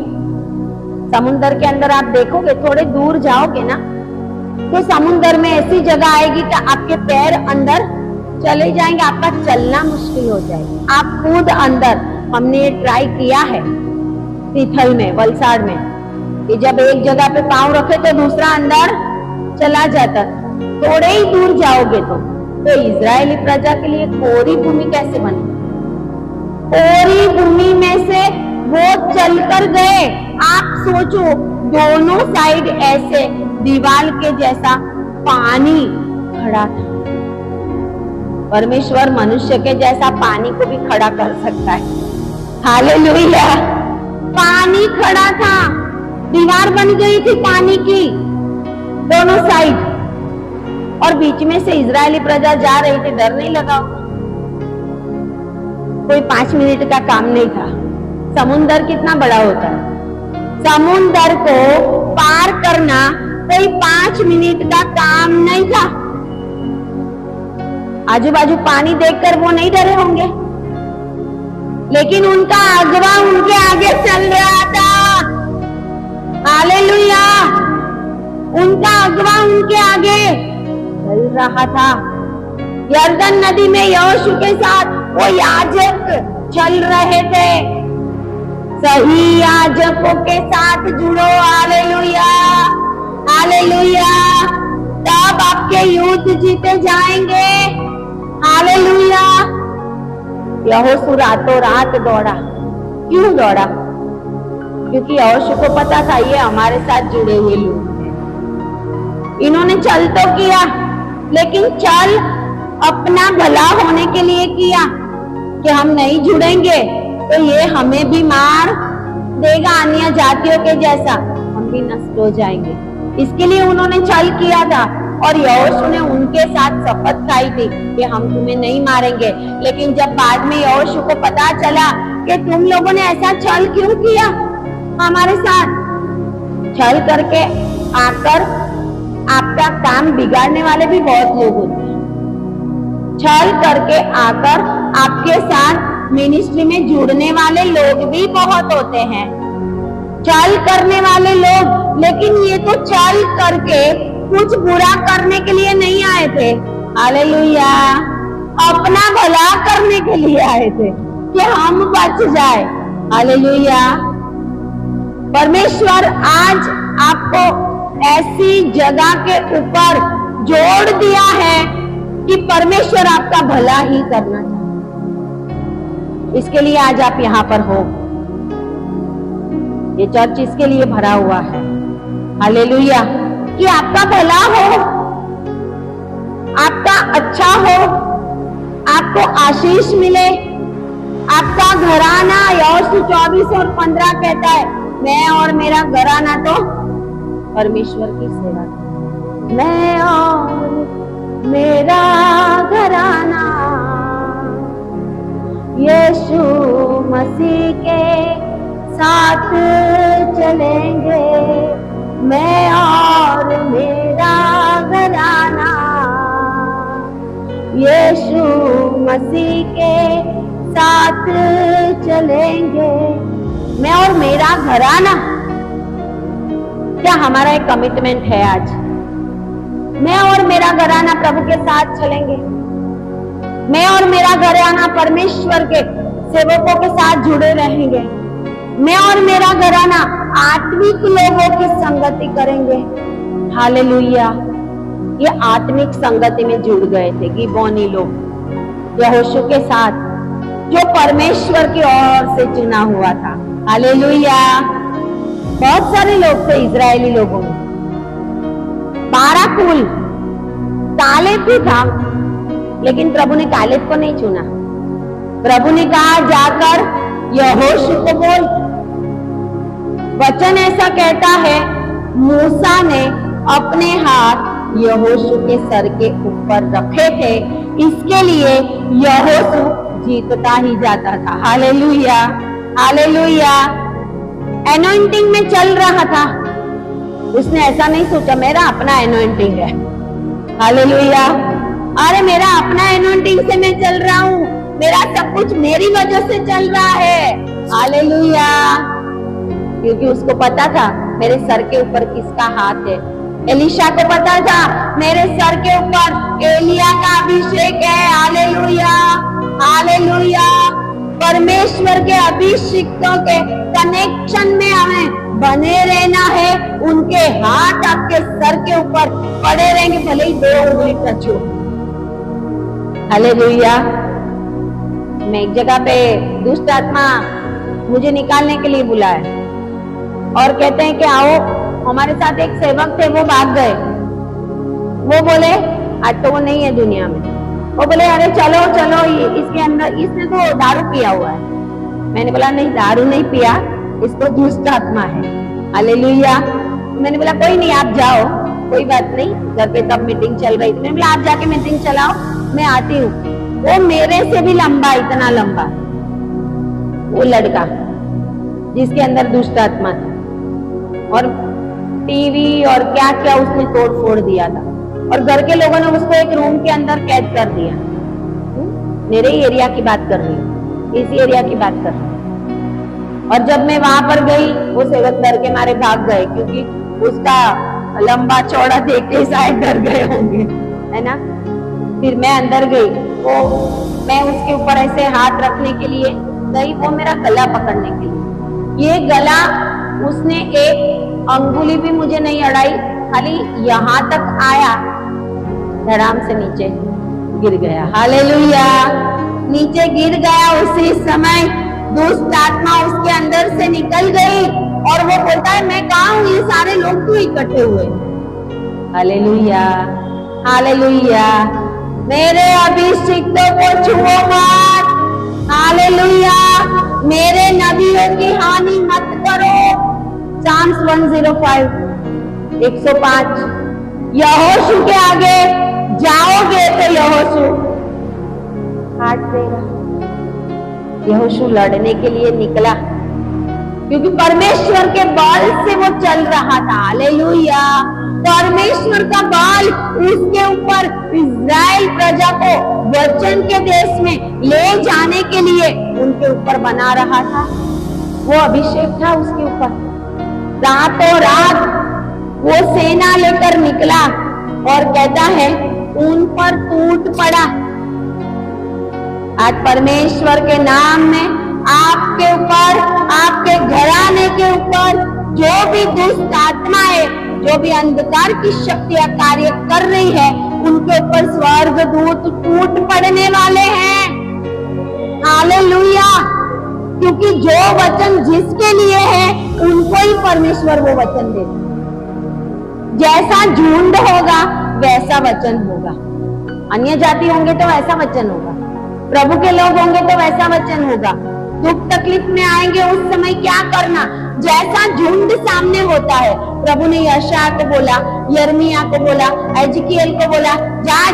समुद्र के अंदर आप देखोगे, थोड़े दूर जाओगे ना, तो समुद्र में ऐसी जगह आएगी कि आपके पैर अंदर चले जाएंगे, आपका चलना मुश्किल हो जाएगा। आप खुद अंदर, हमने ये ट्राई किया है तिथल में, वलसाड़ में, कि जब एक जगह पे पांव रखे तो दूसरा अंदर चला जाता। थोड़े ही दूर जाओगे तो इजरायली प्रजा के लिए कोरी भूमि कैसे बनी? कोरी भूमि में से वो चलकर गए। आप सोचो, दोनों साइड ऐसे दीवार के जैसा पानी खड़ा था। परमेश्वर मनुष्य के जैसा पानी को भी खड़ा कर सकता है। हालेलुया। पानी खड़ा था, दीवार बन गई थी पानी की दोनों साइड, और बीच में से इजरायली प्रजा जा रही थी। डर नहीं लगा? कोई 5 मिनट का काम नहीं था। समुंदर कितना बड़ा होता है, समुंदर को पार करना कोई 5 मिनट का काम नहीं था। आजू बाजू पानी देखकर वो नहीं डरे होंगे, लेकिन उनका अगवा उनके आगे चल रहा था। हालेलुया। उनका अगवा उनके आगे चल रहा था। यरदन नदी में यहोशू के साथ वो याजक चल रहे थे। सही याजकों के साथ जुड़ो। Hallelujah, hallelujah. तब आपके युद्ध जीते जाएंगे। हालेलुया। यहोशू रातों रात दौड़ा। क्यों दौड़ा? क्योंकि यहोशू को पता था ये हमारे साथ जुड़े हुए लोग हैं। इन्होंने चल तो किया, लेकिन चल अपना भला होने के लिए किया, कि हम नहीं जुड़ेंगे तो ये हमें भी मार देगा, अन्य जातियों के जैसा हम भी नष्ट हो जाएंगे। इसके लिए उन्होंने छल किया था, और यहोशू ने उनके साथ शपथ खाई थी कि हम तुम्हें नहीं मारेंगे। लेकिन जब बाद में यहोशू को पता चला कि तुम लोगों ने ऐसा छल क्यों किया हमारे साथ। छल करके आकर आपका काम बिगाड़ने वाले भी बहुत लोग होते हैं। छल करके आकर आपके साथ मिनिस्ट्री में जुड़ने वाले लोग भी बहुत होते हैं। छल करने वाले लोग, लेकिन ये तो छल करके कुछ बुरा करने के लिए नहीं आए थे, हालेलुया, अपना भला करने के लिए आए थे कि हम बच जाए, हालेलुया। परमेश्वर आज आपको ऐसी जगह के ऊपर जोड़ दिया है कि परमेश्वर आपका भला ही करना चाहता। इसके लिए आज आप यहाँ पर हो। ये चर्च इसके लिए भरा हुआ है, हालेलुया, कि आपका भला हो, आपका अच्छा हो, आपको आशीष मिले। आपका घराना, यहोशू 24 और 15 कहता है, मैं और मेरा घराना तो परमेश्वर की सेवा करें। मैं और मेरा घराना यीशु मसीह के साथ चलेंगे। मैं और मेरा घराना यीशु मसीह के साथ चलेंगे। मैं और मेरा घराना, क्या हमारा एक कमिटमेंट है आज? मैं और मेरा घराना प्रभु के साथ चलेंगे। मैं और मेरा घराना परमेश्वर के सेवकों के साथ जुड़े रहेंगे। मैं और मेरा घराना आत्मिक लोगों की संगति करेंगे, हालेलुया। ये आत्मिक संगति में जुड़ गए थे गिबोनी लोग यहोशू के साथ, जो परमेश्वर की ओर से चुना हुआ था, हालेलुया। बहुत सारे लोग थे इजरायली लोगों में, 12 कुल। कालेब भी था, लेकिन प्रभु ने कालेब को नहीं चुना। प्रभु ने कहा, जाकर यहोशू को बोल। वचन ऐसा कहता है, मूसा ने अपने हाथ यहोशू के सर के ऊपर रखे थे, इसके लिए यहोशू जीतता ही जाता था, हालेलुया, हालेलुया। एनॉइंटिंग में चल रहा था, उसने ऐसा नहीं सोचा मेरा अपना एनॉइंटिंग है, हालेलुया। अरे मेरा अपना एनॉइंटिंग से मैं चल रहा हूँ, मेरा सब कुछ मेरी वजह से चल रहा है, हालेलुया। क्योंकि उसको पता था मेरे सर के ऊपर किसका हाथ है। एलीशा को पता था मेरे सर के ऊपर एलिया का अभिषेक है, हालेलुया, हालेलुया। परमेश्वर के अभिषिक्तों के कनेक्शन में हमें बने रहना है। उनके हाथ आपके सर के ऊपर पड़े रहेंगे, भले ही 2 उंगली टच हो, हालेलुया। मैं एक जगह पे दुष्ट आत्मा मुझे निकालने के लिए बुलाया और कहते हैं कि आओ, हमारे साथ एक सेवक थे, वो भाग गए। वो बोले आज तो वो नहीं है दुनिया में। वो बोले अरे चलो चलो, इसके अंदर इसने तो दारू पिया हुआ है। मैंने बोला नहीं, दारू नहीं पिया, इसको दुष्ट आत्मा है, हालेलुया। मैंने बोला कोई नहीं, आप जाओ, कोई बात नहीं। घर पे तब मीटिंग चल रही थी। मैंने बोला आप जाके मीटिंग चलाओ, मैं आती हूँ। वो मेरे से भी लंबा, इतना लंबा, वो लड़का जिसके अंदर दुष्ट आत्मा थी, और टीवी और क्या क्या उसने तोड़ फोड़ दिया था, और घर के लोगों ने उसको एक रूम के अंदर कैद कर दिया। मेरे ही एरिया की बात कर रही हूँ, इसी एरिया की बात कर रही हूँ। और जब मैं वहां पर गई, वो सेवक डर के मारे भाग गए, क्योंकि उसका लंबा चौड़ा देख के शायद डर गए होंगे, है ना। फिर मैं अंदर गई, वो मैं उसके ऊपर ऐसे हाथ रखने के लिए गई, वो मेरा गला पकड़ने के लिए। ये गला उसने एक अंगुली भी मुझे नहीं अड़ाई, खाली यहाँ तक आया, धड़ाम से नीचे गिर गया, हालेलुया। नीचे गिर गया, उसी समय दुष्ट आत्मा उसके अंदर से निकल गई, और वो बोलता है मैं कहाँ हूँ, ये सारे लोग क्यों इकट्ठे हुए, हालेलुया, हालेलुया। मेरे अभिषिक्तों को छुओ मत, हालेलुया। मेरे नबियों की हानि मत करो। साम्स 105 105। यहोशू के आगे जाओगे तो यहोशू काट देगा, यहोशू लड़ने के लिए निकला, क्योंकि परमेश्वर के बल से वो चल रहा था। हालेलुया। परमेश्वर का बल उसके ऊपर इस्राएल प्रजा को वचन के देश में ले जाने के लिए उनके ऊपर बना रहा था। वो अभिषेक था उसके ऊपर। रातों रात वो सेना लेकर निकला और कहता है उन पर टूट पड़ा। आज परमेश्वर के नाम में आपके ऊपर, आपके घराने के ऊपर जो भी दुष्ट आत्माएं, जो भी अंधकार की शक्तियां कार्य कर रही है, उनके ऊपर स्वर्गदूत टूट पड़ने वाले हैं। हालेलुया। क्योंकि जो वचन जिसके लिए है उनको ही परमेश्वर वो वचन देता। जैसा झुंड होगा वैसा वचन होगा। अन्य जाति होंगे तो वैसा वचन होगा, प्रभु के लोग होंगे तो वैसा वचन होगा। दुख तकलीफ में आएंगे उस समय क्या करना, जैसा झुंड सामने होता है। प्रभु ने यशायाह को बोला, यिर्मयाह को बोला, एजकीएल को बोला,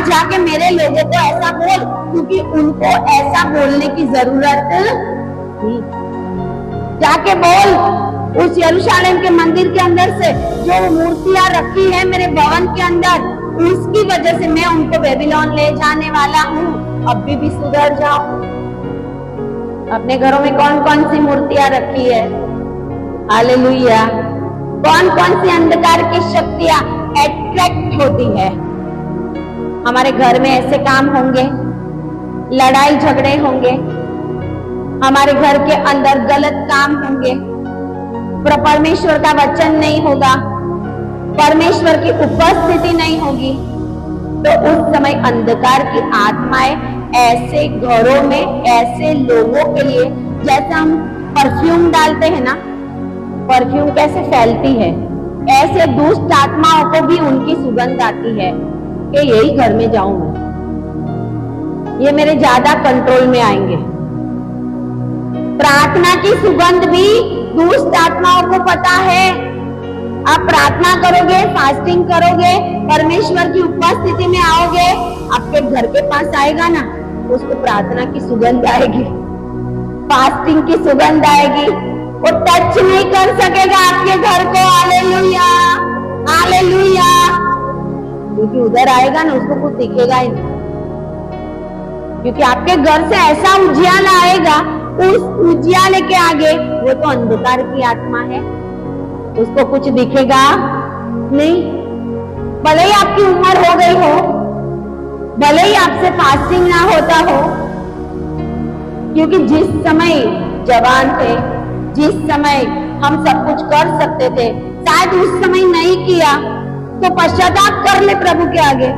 जाके मेरे लोगों को ऐसा बोल, क्योंकि उनको ऐसा बोलने की जरूरत थी। जाके बोल उस यरूशलेम के मंदिर के अंदर से जो मूर्तियां रखी है मेरे भवन के अंदर, उसकी वजह से मैं उनको बेबीलोन ले जाने वाला हूँ। अभी भी सुधर जाओ। अपने घरों में कौन कौन सी मूर्तियां रखी है? हालेलुया। कौन कौन सी अंधकार की शक्तियां अट्रैक्ट होती है? हमारे घर में ऐसे काम होंगे, लड़ाई झगड़े होंगे, हमारे घर के अंदर गलत काम होंगे, परमेश्वर का वचन नहीं होगा, परमेश्वर की उपस्थिति नहीं होगी, तो उस समय अंधकार की आत्माएं ऐसे घरों में, ऐसे लोगों के लिए, जैसे हम परफ्यूम डालते हैं ना, परफ्यूम कैसे फैलती है, ऐसे दुष्ट आत्माओं को भी उनकी सुगंध आती है कि यही घर में जाऊं मैं, ये मेरे ज्यादा कंट्रोल में आएंगे। प्रार्थना की सुगंध भी दुष्ट आत्माओं को पता है। आप प्रार्थना करोगे, फास्टिंग करोगे, परमेश्वर की उपस्थिति में आओगे, आपके घर के पास आएगा ना, उसको प्रार्थना की सुगंध आएगी, फास्टिंग की सुगंध आएगी। वो टच नहीं कर सकेगा आपके घर को। Hallelujah, hallelujah. क्योंकि उधर आएगा ना, उसको कुछ दिखेगा ही नहीं, क्योंकि आपके घर से ऐसा उजियाला आएगा, उस उजियाले के आगे वो तो अंधकार की आत्मा है, उसको कुछ दिखेगा नहीं। भले ही आपकी उम्र हो गई हो, भले ही आपसे फास्टिंग ना होता हो, क्योंकि जिस समय जवान थे, जिस समय हम सब कुछ कर सकते थे, शायद उस समय नहीं किया तो पश्चाताप कर ले प्रभु के आगे,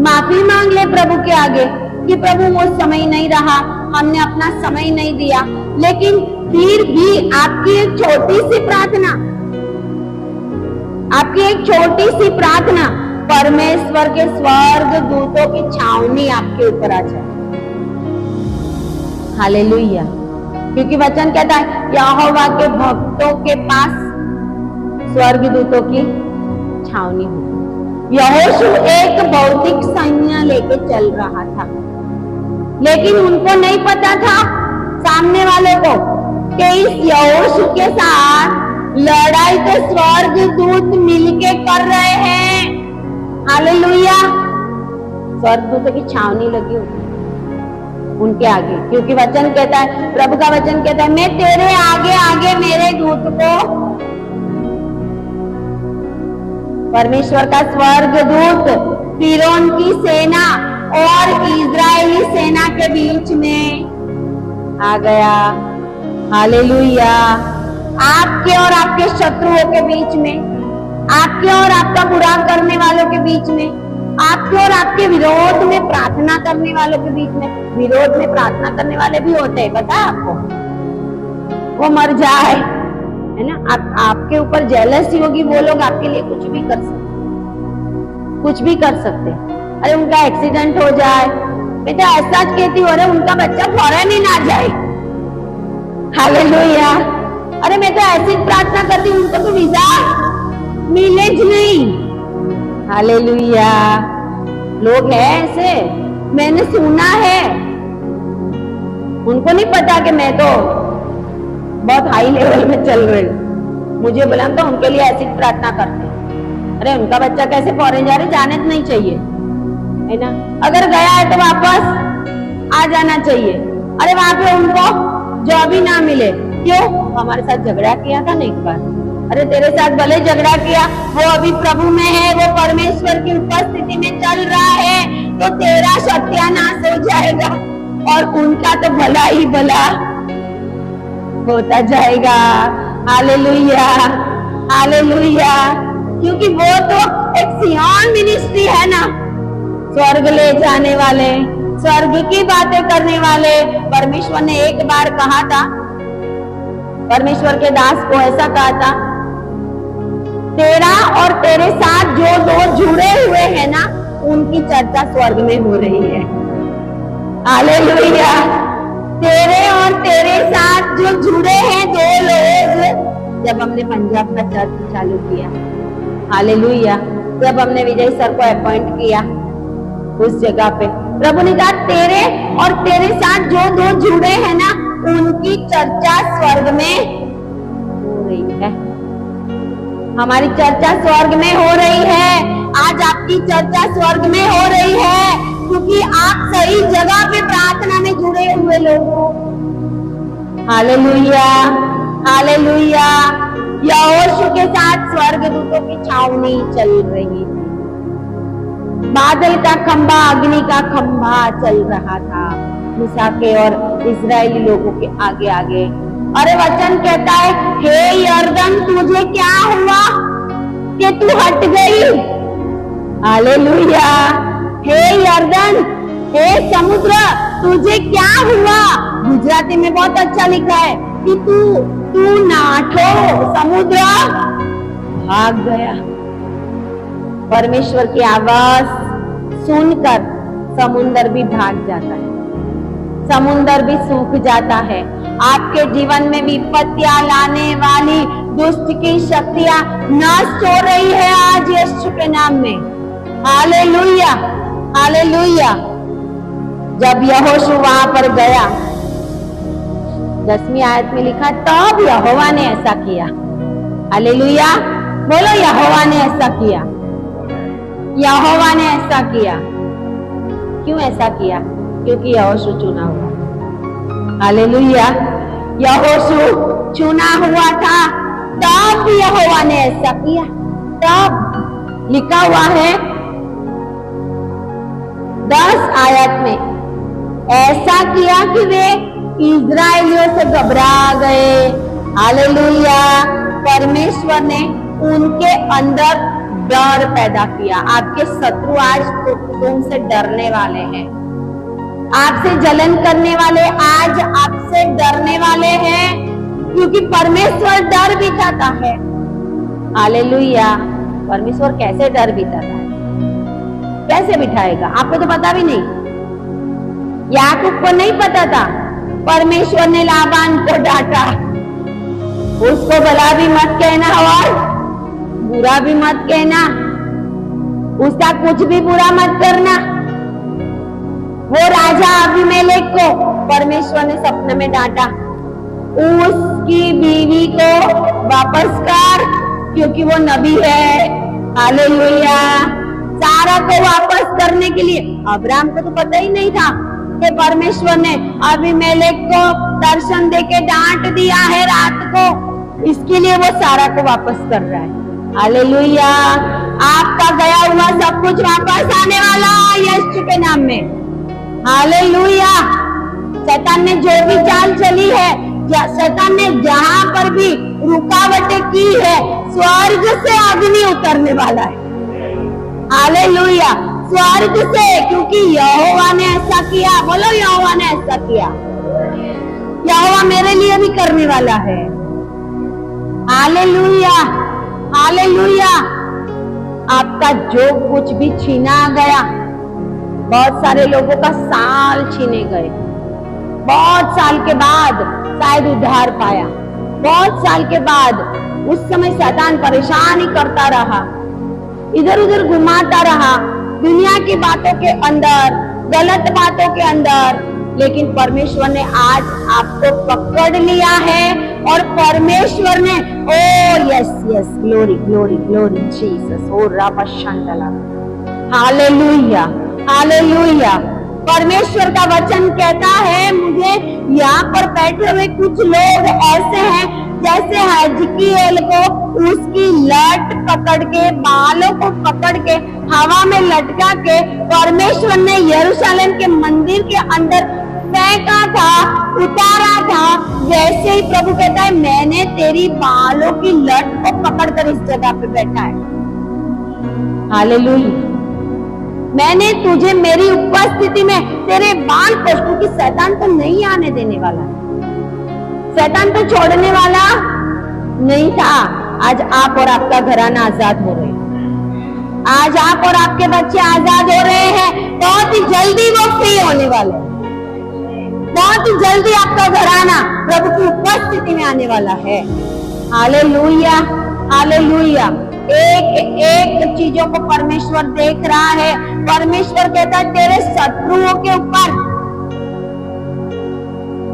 माफी मांग ले प्रभु के आगे कि प्रभु वो समय नहीं रहा, हमने अपना समय नहीं दिया। लेकिन फिर भी आपकी एक छोटी सी प्रार्थना, आपकी एक छोटी सी प्रार्थना परमेश्वर के स्वर्ग दूतों की छावनी आपके ऊपर आ जाए। हालेलुया। क्योंकि वचन कहता है यहोवा के भक्तों के पास स्वर्ग दूतों की छावनी होगी। यहोशू एक भौतिक सैन्य लेके चल रहा था, लेकिन उनको नहीं पता था सामने वालों को कि इस यहोशू के साथ लड़ाई तो स्वर्ग दूत मिलके कर रहे हैं। हालेलुया। स्वर्गदूतों की छावनी लगी होती उनके आगे, क्योंकि वचन कहता है, प्रभु का वचन कहता है, मैं तेरे आगे आगे मेरे दूत को, परमेश्वर का स्वर्गदूत फिरौन की सेना और इजरायली सेना के बीच में आ गया। हालेलुया। आपके और आपके शत्रुओं के बीच में, आपके और आपका बुरा करने वालों के बीच में, आपके और आपके विरोध में प्रार्थना करने वालों के बीच में। विरोध में प्रार्थना करने वाले भी होते हैं, पता है आपको, वो मर जाए, है ना। आपके ऊपर जेलसी होगी, वो लोग आपके लिए कुछ भी कर सकते, कुछ भी कर सकते। अरे उनका एक्सीडेंट हो जाए, मैं तो ऐसा कहती हूँ, अरे उनका बच्चा फौरन ही ना जाए। हालेलुया। अरे मैं तो ऐसी प्रार्थना करती हूँ, उनको तो वीजा मिले नहीं। हालेलुया। लोग हैं ऐसे, मैंने सुना है, उनको नहीं पता कि मैं तो बहुत हाई लेवल में चल रही हूँ। मुझे बोला तो उनके लिए ऐसी प्रार्थना करते हैं। अरे उनका बच्चा कैसे फॉरेन जा रहे, जाने तो नहीं चाहिए, है ना। अगर गया है तो वापस आ जाना चाहिए। अरे वहां पे उनको जॉब ही ना मिले, क्यों? हमारे साथ झगड़ा किया था ना एक बार। अरे तेरे साथ भले झगड़ा किया, वो अभी प्रभु में है, वो परमेश्वर की उपस्थिति में चल रहा है, तो तेरा सत्यानाश हो जाएगा और उनका तो भला ही भला होता जाएगा। Hallelujah, hallelujah. क्योंकि वो तो एक सिय्योन मिनिस्ट्री है ना, स्वर्ग ले जाने वाले, स्वर्ग की बातें करने वाले। परमेश्वर ने एक बार कहा था, परमेश्वर के दास को ऐसा कहा था, तेरा और तेरे साथ जो दो जुड़े हुए हैं ना, उनकी चर्चा स्वर्ग में हो रही है। हालेलुया। तेरे और तेरे साथ जो जुड़े हैं दो लोग, जब हमने पंजाब का चर्च चालू किया, हालेलुया, जब हमने विजय सर को अपॉइंट किया उस जगह पे, प्रभु ने कहा तेरे और तेरे साथ जो दो जुड़े हैं ना, उनकी चर्चा स्वर्ग में हो रही है। हमारी चर्चा स्वर्ग में हो रही है। आज आपकी चर्चा स्वर्ग में हो रही है, क्योंकि आप सही जगह पे प्रार्थना में जुड़े हुए लोग हो। Hallelujah, hallelujah. यहोशू के साथ स्वर्गदूतों की छावनी चल रही, बादल का खंभा, अग्नि का खंभा चल रहा था मूसा के और इजरायली लोगों के आगे आगे। अरे वचन कहता है, हे यरदन तुझे क्या हुआ कि तू हट गई? हालेलुया। हे यरदन, हे समुद्र तुझे क्या हुआ? गुजराती में बहुत अच्छा लिखा है कि तू नाठो, समुद्र भाग गया। परमेश्वर की आवाज सुनकर समुंदर भी भाग जाता है, समुंदर भी सूख जाता है। आपके जीवन में विपत्तियां लाने वाली दुष्ट की शक्तियां नष्ट हो रही है आज यीशु के नाम में। Hallelujah, hallelujah. जब यहोशू वहां पर गया, 10वीं आयत में लिखा, तब यहोवा ने ऐसा किया। हालेलुया, बोलो यहोवा ने ऐसा किया, यहोवा ने ऐसा किया। क्यों ऐसा किया? क्योंकि यहोशू चुना हुआ। हालेलुया, यहोशू चुना हुआ था, तब यहोवा ने ऐसा किया। तब लिखा हुआ है 10 आयत में, ऐसा किया कि वे इजराइलियों से घबरा गए। हालेलुया। परमेश्वर ने उनके अंदर डर पैदा किया। आपके शत्रु आज तुमसे डरने वाले हैं, आपसे जलन करने वाले आज आपसे डरने वाले हैं, क्योंकि परमेश्वर डर बिठाता है। हालेलुया। परमेश्वर कैसे डर बिठाता है? कैसे बिठाएगा? आपको तो पता भी नहीं, याकूब को नहीं पता था। परमेश्वर ने लाबान को डांटा, उसको भला भी मत कहना और बुरा भी मत कहना, उसका कुछ भी बुरा मत करना। वो राजा अबीमेलेक को परमेश्वर ने सपने में डांटा, उसकी बीवी को वापस कर, क्योंकि वो नबी है। हालेलुया। सारा को वापस करने के लिए, अब्राहम को तो पता ही नहीं था कि परमेश्वर ने अबीमेलेक को दर्शन देके डांट दिया है रात को, इसके लिए वो सारा को वापस कर रहा है। हालेलुया। आपका गया हुआ सब कुछ वापस आने वाला यीशु के नाम में। हालेलुया। शैतान ने जो भी चाल चली है, शैतान ने जहां पर भी रुकावटें की है, स्वर्ग से अग्नि उतरने वाला है। हालेलुया। स्वर्ग से, क्योंकि यहोवा ने ऐसा किया। बोलो यहोवा ने ऐसा किया। यहोवा मेरे लिए भी करने वाला है। Hallelujah, hallelujah. आपका जो कुछ भी छीना गया, बहुत सारे लोगों का साल छीने गए, बहुत साल के बाद शायद उद्धार पाया, बहुत साल के बाद। उस समय शैतान परेशान ही करता रहा, इधर उधर घुमाता रहा, दुनिया की बातों के अंदर, गलत बातों के अंदर, लेकिन परमेश्वर ने आज आपको पकड़ लिया है और परमेश्वर ने oh yes yes glory glory glory Jesus oh राबा शांतला हालेलुया हालेलुया। परमेश्वर का वचन कहता है, मुझे यहाँ पर बैठे हुए कुछ लोग ऐसे हैं जैसे हिजकिय्याह को उसकी लट पकड़ के, बालों को पकड़ के हवा में लटका के परमेश्वर ने यरूशलेम के मंदिर के अंदर फेंका था, उतारा था। वैसे ही प्रभु कहता है, मैंने तेरी बालों की लट को पकड़कर इस जगह पे बैठा है। हालेलुया। मैंने तुझे मेरी उपस्थिति में तेरे बाल को, क्योंकि शैतान तो नहीं आने देने वाला, शैतान तो छोड़ने वाला नहीं था। आज आप और आपका घराना आजाद हो रहे हैं, आज आप और आपके बच्चे आजाद हो रहे हैं। बहुत ही जल्दी वो फ्री होने वाले हैं, बहुत ही जल्दी आपका घराना प्रभु की उपस्थिति में आने वाला है। Hallelujah hallelujah. एक एक चीजों को परमेश्वर देख रहा है। परमेश्वर कहता है, तेरे शत्रुओं के ऊपर,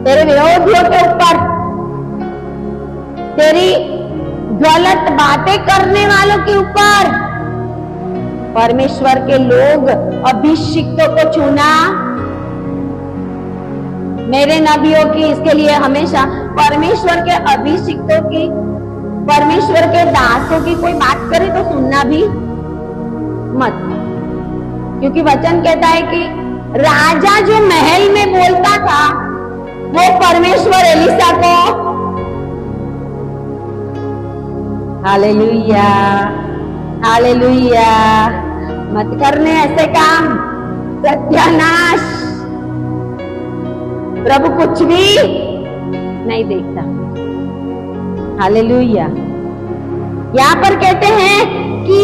तेरे विरोधियों के ऊपर, तेरी गलत बातें करने वालों के ऊपर परमेश्वर के लोग अभिषिक्तों को चुना। मेरे नबियों की इसके लिए हमेशा परमेश्वर के अभिषिक्तों की, परमेश्वर के दासों की कोई बात करे तो सुनना भी मत, क्योंकि वचन कहता है कि राजा जो महल में बोलता था वो परमेश्वर एलिशा को, हालेलुया हालेलुया, मत करने ऐसे काम, सत्यानाश। प्रभु कुछ भी नहीं देखता। हालेलुया। यहाँ पर कहते हैं कि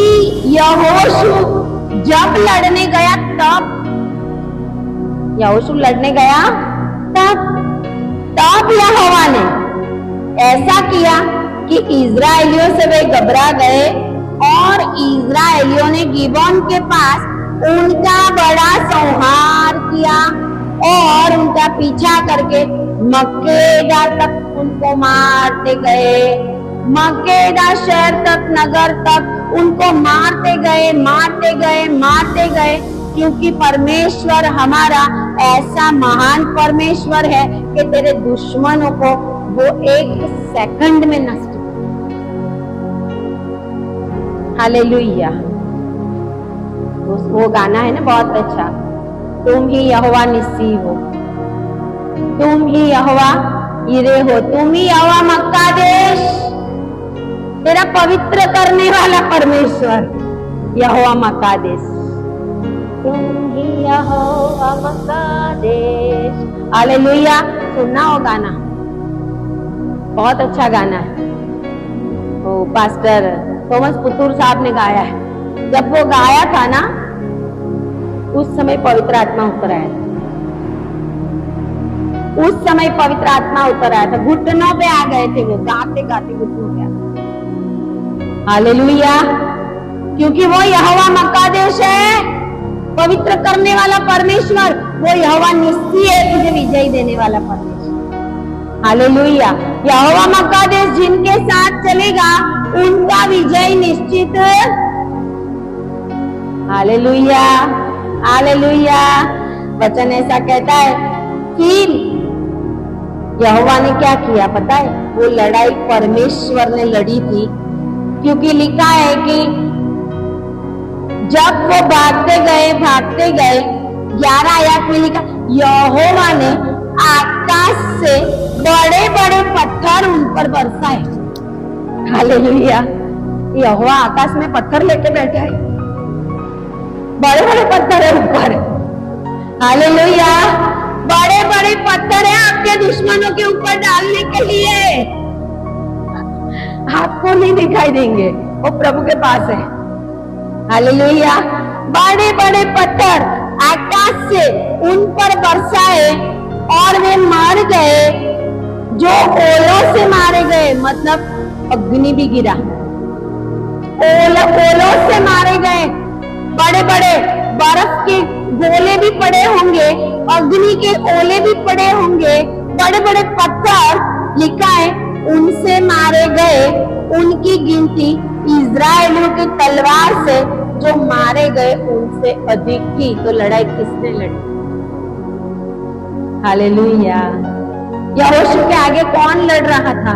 यहोशू जब लड़ने गया, तब यहोशू लड़ने गया तब यहोवा ने ऐसा किया कि इजराइलियों से वे घबरा गए और इजराइलियों ने गिबोन के पास उनका बड़ा संहार किया और उनका पीछा करके मक्केदा तक उनको मारते गए। मक्केदा शहर तक, नगर तक उनको मारते गए मारते गए मारते गए, क्योंकि परमेश्वर हमारा ऐसा महान परमेश्वर है कि तेरे दुश्मनों को वो एक सेकंड में नष्ट। हालेलुया। वो गाना है ना बहुत अच्छा, तुम ही यहोवा निस्सी हो, तुम ही यहोवा यिरे हो, तुम ही यहोवा मक्कादेश, तेरा पवित्र करने वाला परमेश्वर यहोवा मक्कादेश, तुम ही यहोवा मक्कादेश। हालेलुया। सुनना हो गाना, बहुत अच्छा गाना है। वो पास्टर थॉमस पुतूर साहब ने गाया है। जब वो गाया था ना, उस समय पवित्र आत्मा उतर आया था, उस समय पवित्र आत्मा उतर आया था। घुटनों पे आ गए थे वो, गाते गाते घुटनों पे आ गए। हालेलुया। क्योंकि वो यहोवा मक्कादेश है, पवित्र करने वाला परमेश्वर। वो यहोवा निस्सी है, तुझे विजय देने वाला परमेश्वर। हालेलुया। यहोवा मक्कादेश जिनके साथ चलेगा उनका विजय निश्चित। Hallelujah hallelujah. वचन ऐसा कहता है कि यहोवा ने क्या किया पता है? वो लड़ाई परमेश्वर ने लड़ी थी, क्योंकि लिखा है कि जब वो भागते गए 11 आयत में लिखा, यहोवा ने आकाश से बड़े बड़े पत्थर उन पर बरसाए। हालेलुया। यहोवा आकाश में पत्थर लेके बैठा है, बड़े बड़े पत्थर है ऊपर। हालेलुया। बड़े बड़े पत्थर है आपके दुश्मनों के ऊपर डालने के लिए, आपको नहीं दिखाई देंगे, वो प्रभु के पास है। हालेलुया। बड़े बड़े पत्थर आकाश से उन पर बरसाए और वे मर गए, जो ओलों से मारे गए, मतलब अग्नि भी गिरा, ओलों से मारे गए। बड़े बड़े बर्फ के गोले भी पड़े होंगे, अग्नि के ओले भी पड़े होंगे, बड़े बड़े पत्थर, लिखा है उनसे मारे गए, उनकी गिनती इजराइलियों की तलवार से जो मारे गए उनसे अधिक थी। तो लड़ाई किसने लड़ी? हालेलुया। यहोशू के आगे कौन लड़ रहा था?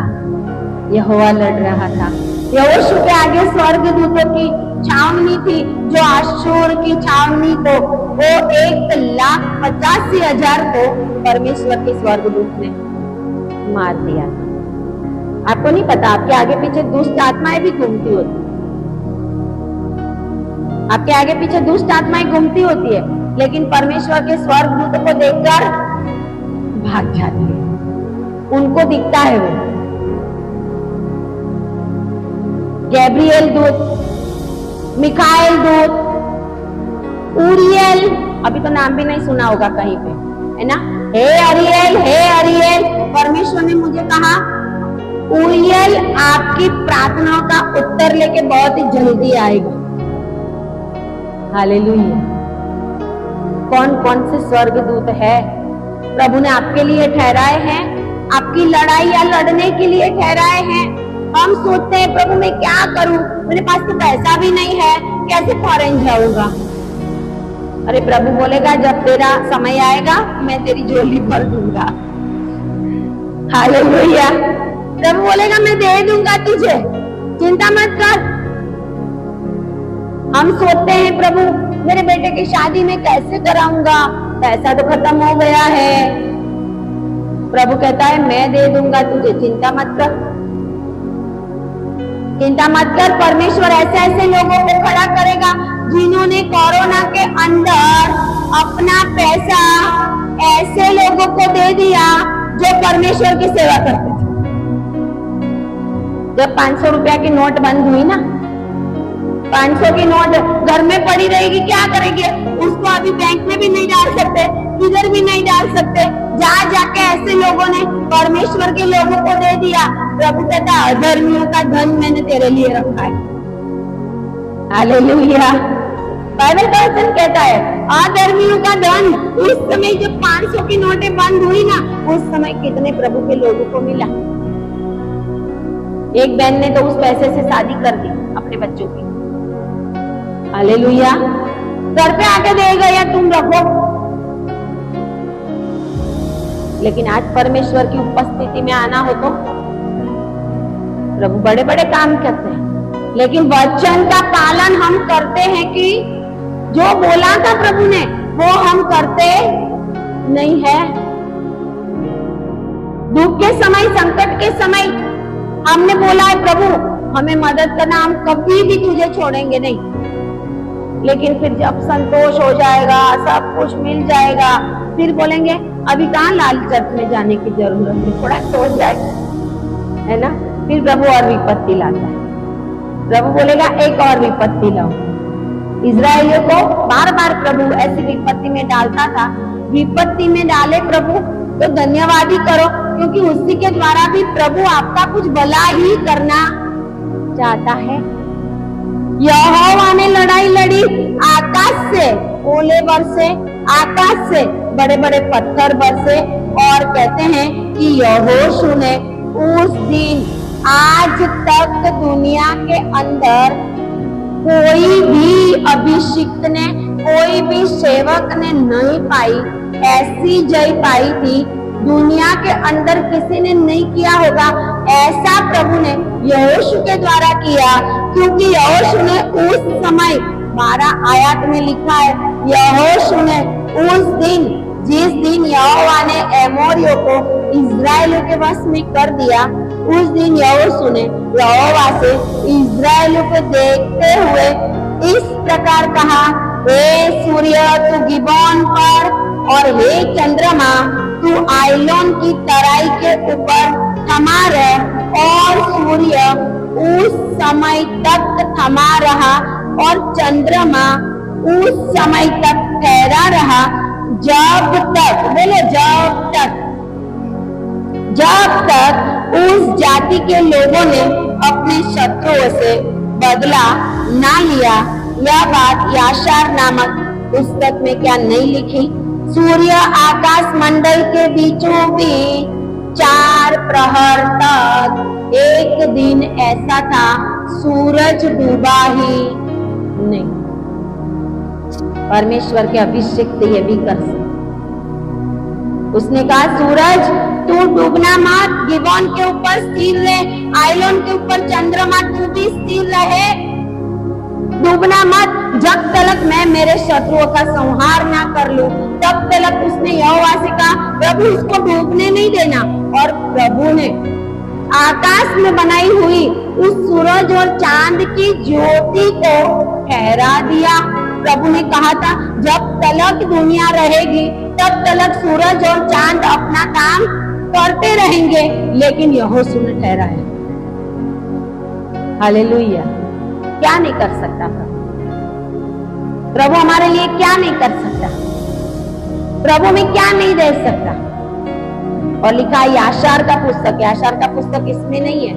यहोवा लड़ रहा था। यहोशू के आगे स्वर्गदूतों की छावनी थी, जो आशूर की छावनी को वो 1,85,000 को परमेश्वर के स्वर्गदूत ने मार दिया। आपको नहीं पता, आपके आगे पीछे दुष्ट आत्माएं भी घूमती होती, आपके आगे पीछे दुष्ट आत्माएं घूमती होती है, लेकिन परमेश्वर के स्वर्गदूतों को देखकर भाग जाती है, उनको दिखता है वो। गैब्रियल दूत, मिखाएल दूत, उरियल, अभी तो नाम भी नहीं सुना होगा कहीं पे, है ना? हे अरियल, हे अरियल, परमेश्वर ने मुझे कहा उरियल आपकी प्रार्थनाओं का उत्तर लेके बहुत ही जल्दी आएगा। हालेलुया। कौन कौन से स्वर्गदूत है प्रभु ने आपके लिए ठहराए हैं, आपकी लड़ाई या लड़ने के लिए ठहराए हैं। हम सोचते हैं प्रभु मैं क्या करूं, मेरे पास तो पैसा भी नहीं है, कैसे फॉरेन जाऊंगा? अरे प्रभु बोलेगा जब तेरा समय आएगा मैं तेरी झोली भर दूंगा। हालेलुया। प्रभु बोलेगा मैं दे दूंगा तुझे, चिंता मत कर। हम सोचते हैं प्रभु मेरे बेटे की शादी में कैसे कराऊंगा, पैसा तो खत्म हो गया है। प्रभु कहता है मैं दे दूंगा तुझे, चिंता मत कर, चिंता मत कर। परमेश्वर ऐसे ऐसे लोगों को खड़ा करेगा जिन्होंने कोरोना के अंदर अपना पैसा ऐसे लोगों को दे दिया जो परमेश्वर की सेवा करते थे। जब 500 रुपया की नोट बंद हुई ना, 500 की नोट घर में पड़ी रहेगी, क्या करेंगे? उसको अभी बैंक में भी नहीं डाल सकते, किधर भी नहीं डाल सकते, जा जाके ऐसे लोगों ने परमेश्वर के लोगों को दे दिया। प्रभु कहता अधर्मियों का धन मैंने तेरे लिए रखा है। हालेलुया। बाइबल का वचन कहता है अधर्मियों का धन। उस समय जब 500 की नोटें बंद हुई ना, उस समय कितने प्रभु के लोगों को मिला? एक बहन ने तो उस पैसे से शादी कर दी अपने बच्चों की। हालेलुया। घर पे आके देगा या तुम रखो। लेकिन आज परमेश्वर की उपस्थिति में आना हो तो प्रभु बड़े बड़े काम करते हैं, लेकिन वचन का पालन हम करते हैं कि जो बोला था प्रभु ने वो हम करते नहीं है। दुख के समय, संकट के समय हमने बोला है प्रभु हमें मदद करना, हम कभी भी तुझे छोड़ेंगे नहीं। लेकिन फिर जब संतोष हो जाएगा, सब कुछ मिल जाएगा, फिर बोलेंगे अभी कहाँ लाल चर्च में जाने की जरूरत है, थोड़ा सोच जाए, है ना? फिर प्रभु और विपत्ति लाता है। प्रभु बोलेगा एक और विपत्ति लाओ। इजराइलियों को बार बार प्रभु ऐसी विपत्ति में डालता था। विपत्ति में डाले प्रभु तो धन्यवाद ही करो, क्योंकि उसी के द्वारा भी प्रभु आपका कुछ भला ही करना चाहता है। यहोवा ने लड़ाई लड़ी, आकाश से ओले बरसे, आकाश से बड़े बड़े पत्थर बरसे, और कहते हैं कि यहोशू ने उस दिन आज तक दुनिया के अंदर कोई भी अभिषिक्त ने, कोई भी सेवक ने नहीं पाई, ऐसी जय पाई थी दुनिया के अंदर किसी ने नहीं किया होगा। ऐसा प्रभु ने यहोशू के द्वारा किया, क्योंकि यहोशू ने उस समय 12 आयत में लिखा है, यहोशू ने उस दिन, जिस दिन यहोवा ने एमोरियों को इजराइलियों के वश में कर दिया, उस दिन यहोशू ने यहोवा से इजराइलियों को देखते हुए इस प्रकार कहा, हे सूर्य तू गिबोन पर, और हे चंद्रमा तू आइलोन की तराई के ऊपर थमा रह। और सूर्य उस समय तक थमा रहा और चंद्रमा उस समय तक ठहरा रहा जब तक, बोलो जब तक उस जाति के लोगों ने अपने शत्रुओं से बदला ना लिया। यह बात याशार नामक पुस्तक में क्या नहीं लिखी? सूर्य आकाश मंडल के बीचों बीच 4 प्रहर तक एक दिन ऐसा था, सूरज डूबा ही नहीं। परमेश्वर के अभिषेक ये भी कर सकते। उसने कहा, सूरज तू डूबना मत, गिबोन के ऊपर स्थिर रहे, आयलोन के ऊपर चंद्रमा तू भी स्थिर रहे, डूबना मत जब तक मैं मेरे शत्रुओं का संहार ना कर लूं, तब तक उसने यहोवा से कहा, प्रभु इसको डूबने नहीं देना। और प्रभु ने आकाश में बनाई हुई उस सूरज और चांद की ज्योति को ठहरा दिया। प्रभु ने कहा था, जब तलक दुनिया रहेगी तब तलक सूरज और चांद अपना काम करते रहेंगे, लेकिन यहोशू ने ठहरा है। हालेलुया। क्या नहीं कर सकता प्रभु हमारे लिए? क्या नहीं कर सकता प्रभु? में क्या नहीं दे सकता? और लिखा है याशार का पुस्तक, याशार का पुस्तक इसमें नहीं है।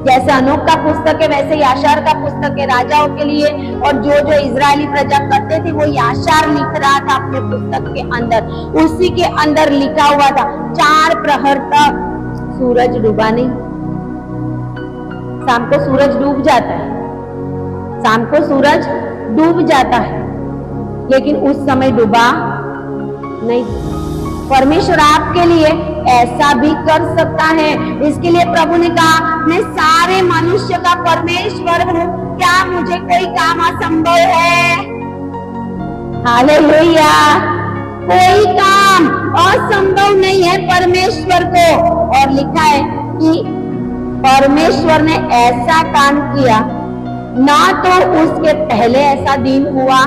जैसे अनोख का पुस्तक है वैसे याशार का पुस्तक है राजाओं के लिए, और जो जो इजरायली प्रजा करते थे वो याशार लिख रहा था अपने पुस्तक के अंदर। उसी के अंदर लिखा हुआ था 4 प्रहर तक सूरज डूबा नहीं। शाम को सूरज डूब जाता है, शाम को सूरज डूब जाता है, लेकिन उस समय डूबा नहीं। परमेश्वर आपके लिए ऐसा भी कर सकता है। इसके लिए प्रभु ने कहा, मैं सारे मनुष्य का परमेश्वर हूँ, क्या मुझे कोई काम असंभव है? हालेलुया। कोई काम असंभव नहीं है परमेश्वर को। और लिखा है कि परमेश्वर ने ऐसा काम किया, ना तो उसके पहले ऐसा दिन हुआ,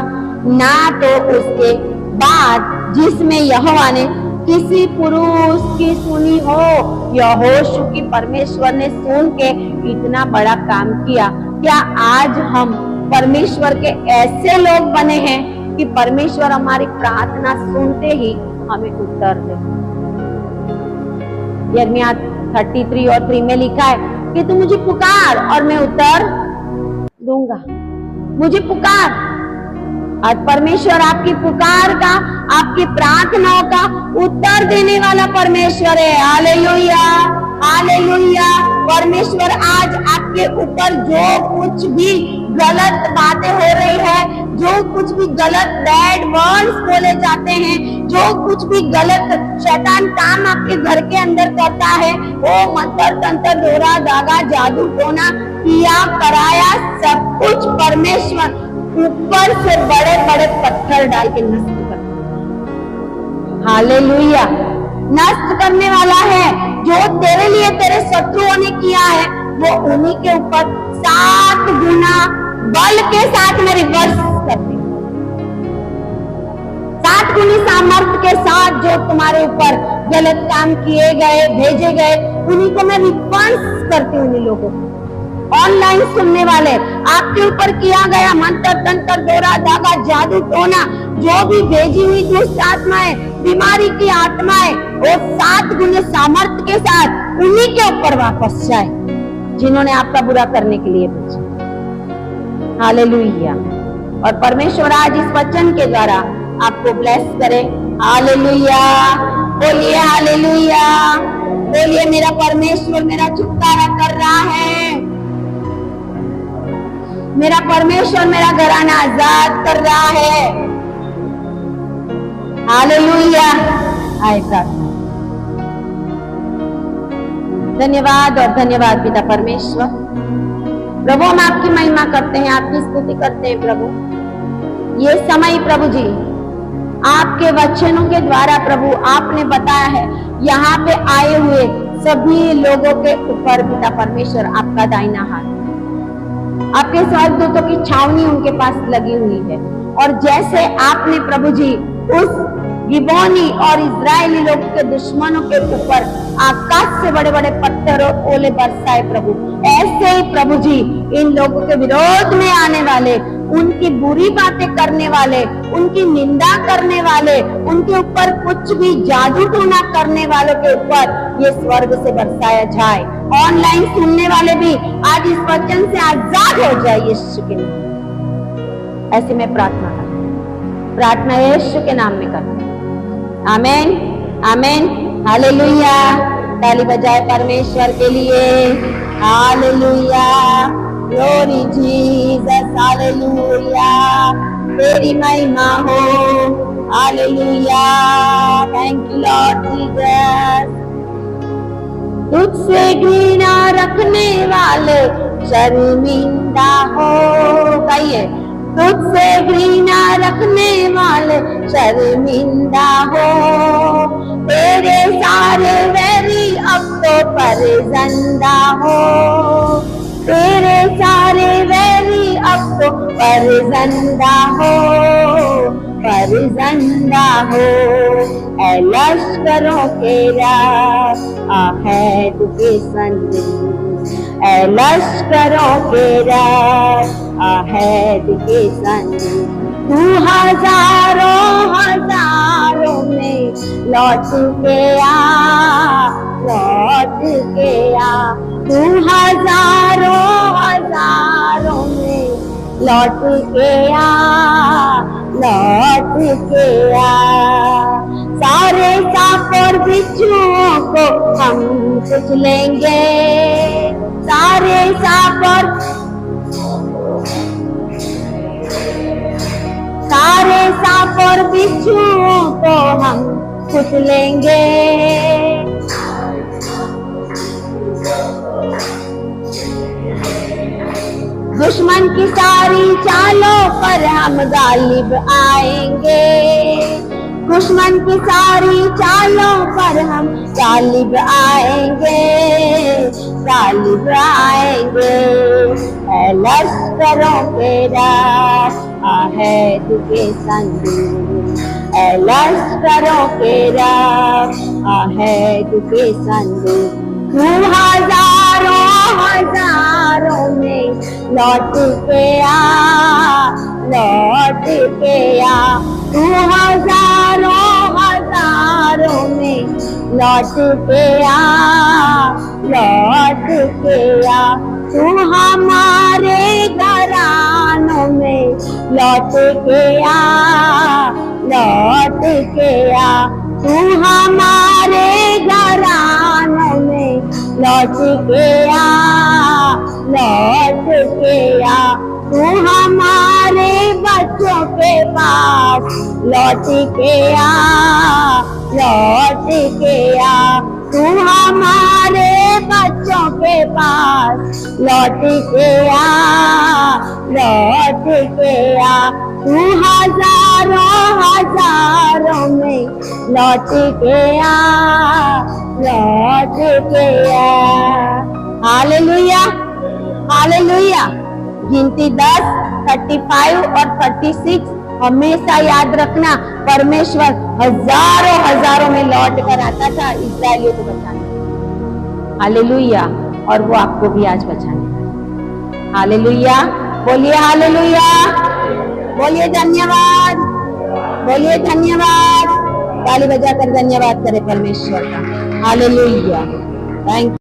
ना तो उसके बाद, जिसमें यहोवा ने किसी पुरुष की सुनी हो। यहोशू की परमेश्वर ने सुन के इतना बड़ा काम किया। क्या आज हम परमेश्वर के ऐसे लोग बने हैं कि परमेश्वर हमारी प्रार्थना सुनते ही हमें उत्तर दे? यिर्मयाह 33 और 3 में लिखा है कि तू मुझे पुकार और मैं उत्तर दूंगा। मुझे पुकार। आज परमेश्वर आपकी पुकार का, आपकी प्रार्थनाओं का उत्तर देने वाला परमेश्वर है। Hallelujah, hallelujah. परमेश्वर आज आपके ऊपर जो कुछ भी गलत बातें हो रही है, जो कुछ भी गलत बैड वर्ड्स बोले जाते हैं, जो कुछ भी गलत शैतान काम आपके घर के अंदर करता है, वो मंत्र तंत्र दोरा धागा जादू टोना किया कराया, सब कुछ परमेश्वर ऊपर से बड़े बड़े पत्थर डाल के नष्ट कर, हालेलुया, नष्ट करने वाला है। जो तेरे लिए तेरे शत्रुओं ने किया है, वो उन्हीं के ऊपर 7 गुना बल के साथ में रिवर्स करते, 7 गुनी सामर्थ्य के साथ जो तुम्हारे ऊपर गलत काम किए गए, भेजे गए, उन्हीं को मैं रिवर्स करती हूँ। उन्हीं लोगों को, ऑनलाइन सुनने वाले, आपके ऊपर किया गया मंत्र तंत्र दोरा धागा जादू टोना, जो भी भेजी हुई दुष्ट आत्माएं, बीमारी की आत्माएं, वो 7 गुने सामर्थ्य के साथ उन्हीं के ऊपर वापस जाए जिन्होंने आपका बुरा करने के लिए भेजा। हालेलुया। और परमेश्वर आज इस वचन के द्वारा आपको ब्लेस करे। हालेलुया, बोलिए हालेलुया, बोलिए मेरा परमेश्वर मेरा छुटकारा कर रहा है, मेरा परमेश्वर मेरा घराना आजाद कर रहा है। हालेलुया। ऐसा धन्यवाद और धन्यवाद पिता परमेश्वर। प्रभु हम आपकी महिमा करते हैं, आपकी स्तुति करते हैं प्रभु। ये समय प्रभु जी आपके वचनों के द्वारा प्रभु आपने बताया है, यहाँ पे आए हुए सभी लोगों के ऊपर पिता परमेश्वर आपका दाहिना हाथ, आपके स्वर्गदूतों की छावनी उनके पास लगी हुई है। और जैसे आपने प्रभु जी उस गिबोनी और इजरायली लोगों के दुश्मनों के ऊपर आकाश से बड़े बड़े पत्थर और ओले बरसाए प्रभु, ऐसे ही प्रभु जी इन लोगों के विरोध में आने वाले, उनकी बुरी बातें करने वाले, उनकी निंदा करने वाले, उनके ऊपर कुछ भी जादू टोना करने वालों के ऊपर ये स्वर्ग से बरसाया जाए। ऑनलाइन सुनने वाले भी आज इस वचन से आजाद हो जाए यीशु के नाम। ऐसे मैं प्रार्थना करती हूँ। प्रार्थना यीशु के नाम में करते हैं। आमीन, आमीन, हालेलुया। ताली बजाए परमेश्वर के लिए। हालेलुया, ग्लोरी जीसस, हालेलुया, तेरी महिमा हो। Hallelujah, thank you Lord Jesus. तुझसे घृणा रखने वाले शर्मिंदा हो। कहिए, तुझसे घृणा रखने वाले शर्मिंदा हो। तेरे सारे वैरी अब तो परजंदा हो। तेरे सारे वैरी अब तो परजंदा हो, परजंदा हो। ऐ लश्करों के राज आहेद के संग, ऐ लश्करों के राज आहेद के संग। तू हजारों हजारों में लौट के आ, लौट के आ। तू हजारों हजारों में लौट के आ, लौट के आ। सारे सांप और बिच्छुओं को हम कुछ लेंगे। सारे सांप और बिच्छुओं को हम कुछ लेंगे। दुश्मन की सारी चालों पर हम गालिब आएंगे। दुश्मन की सारी चालों पर हम गालिब आएंगे, गालिब आएंगे। ऐ लश्करों के राज आहेद के संग, ऐ लश्करों के राज आहेद के संग। तू हजारों हजारों में लौट के आ, लौट के आ। तू हजारों हजारों में लौट के आ, लौट के आ। तू हमारे घरानों में लौट के आ, लौट के आ। तू हमारे घरानों में लौट के आ, लौट के आ। तू हमारे बच्चों के पास लौट के आ, लौट के आ। तू हमारे बच्चों के पास लौट के आ, लौट के आ। तू हजारों हजारों में लौट के आ, लौट के आ। Hallelujah, hallelujah. गिनती 10, 35 और 36 हमेशा याद रखना। परमेश्वर हजारों हजारों में लौट कर आता था इस्राएलियों को बचाने। हालेलुया, और वो आपको भी आज बचाने। हालेलुया, बोलिए हालेलुया, बोलिए धन्यवाद, बोलिए धन्यवाद। ताली बजाकर धन्यवाद करें परमेश्वर का। Hallelujah, thank you.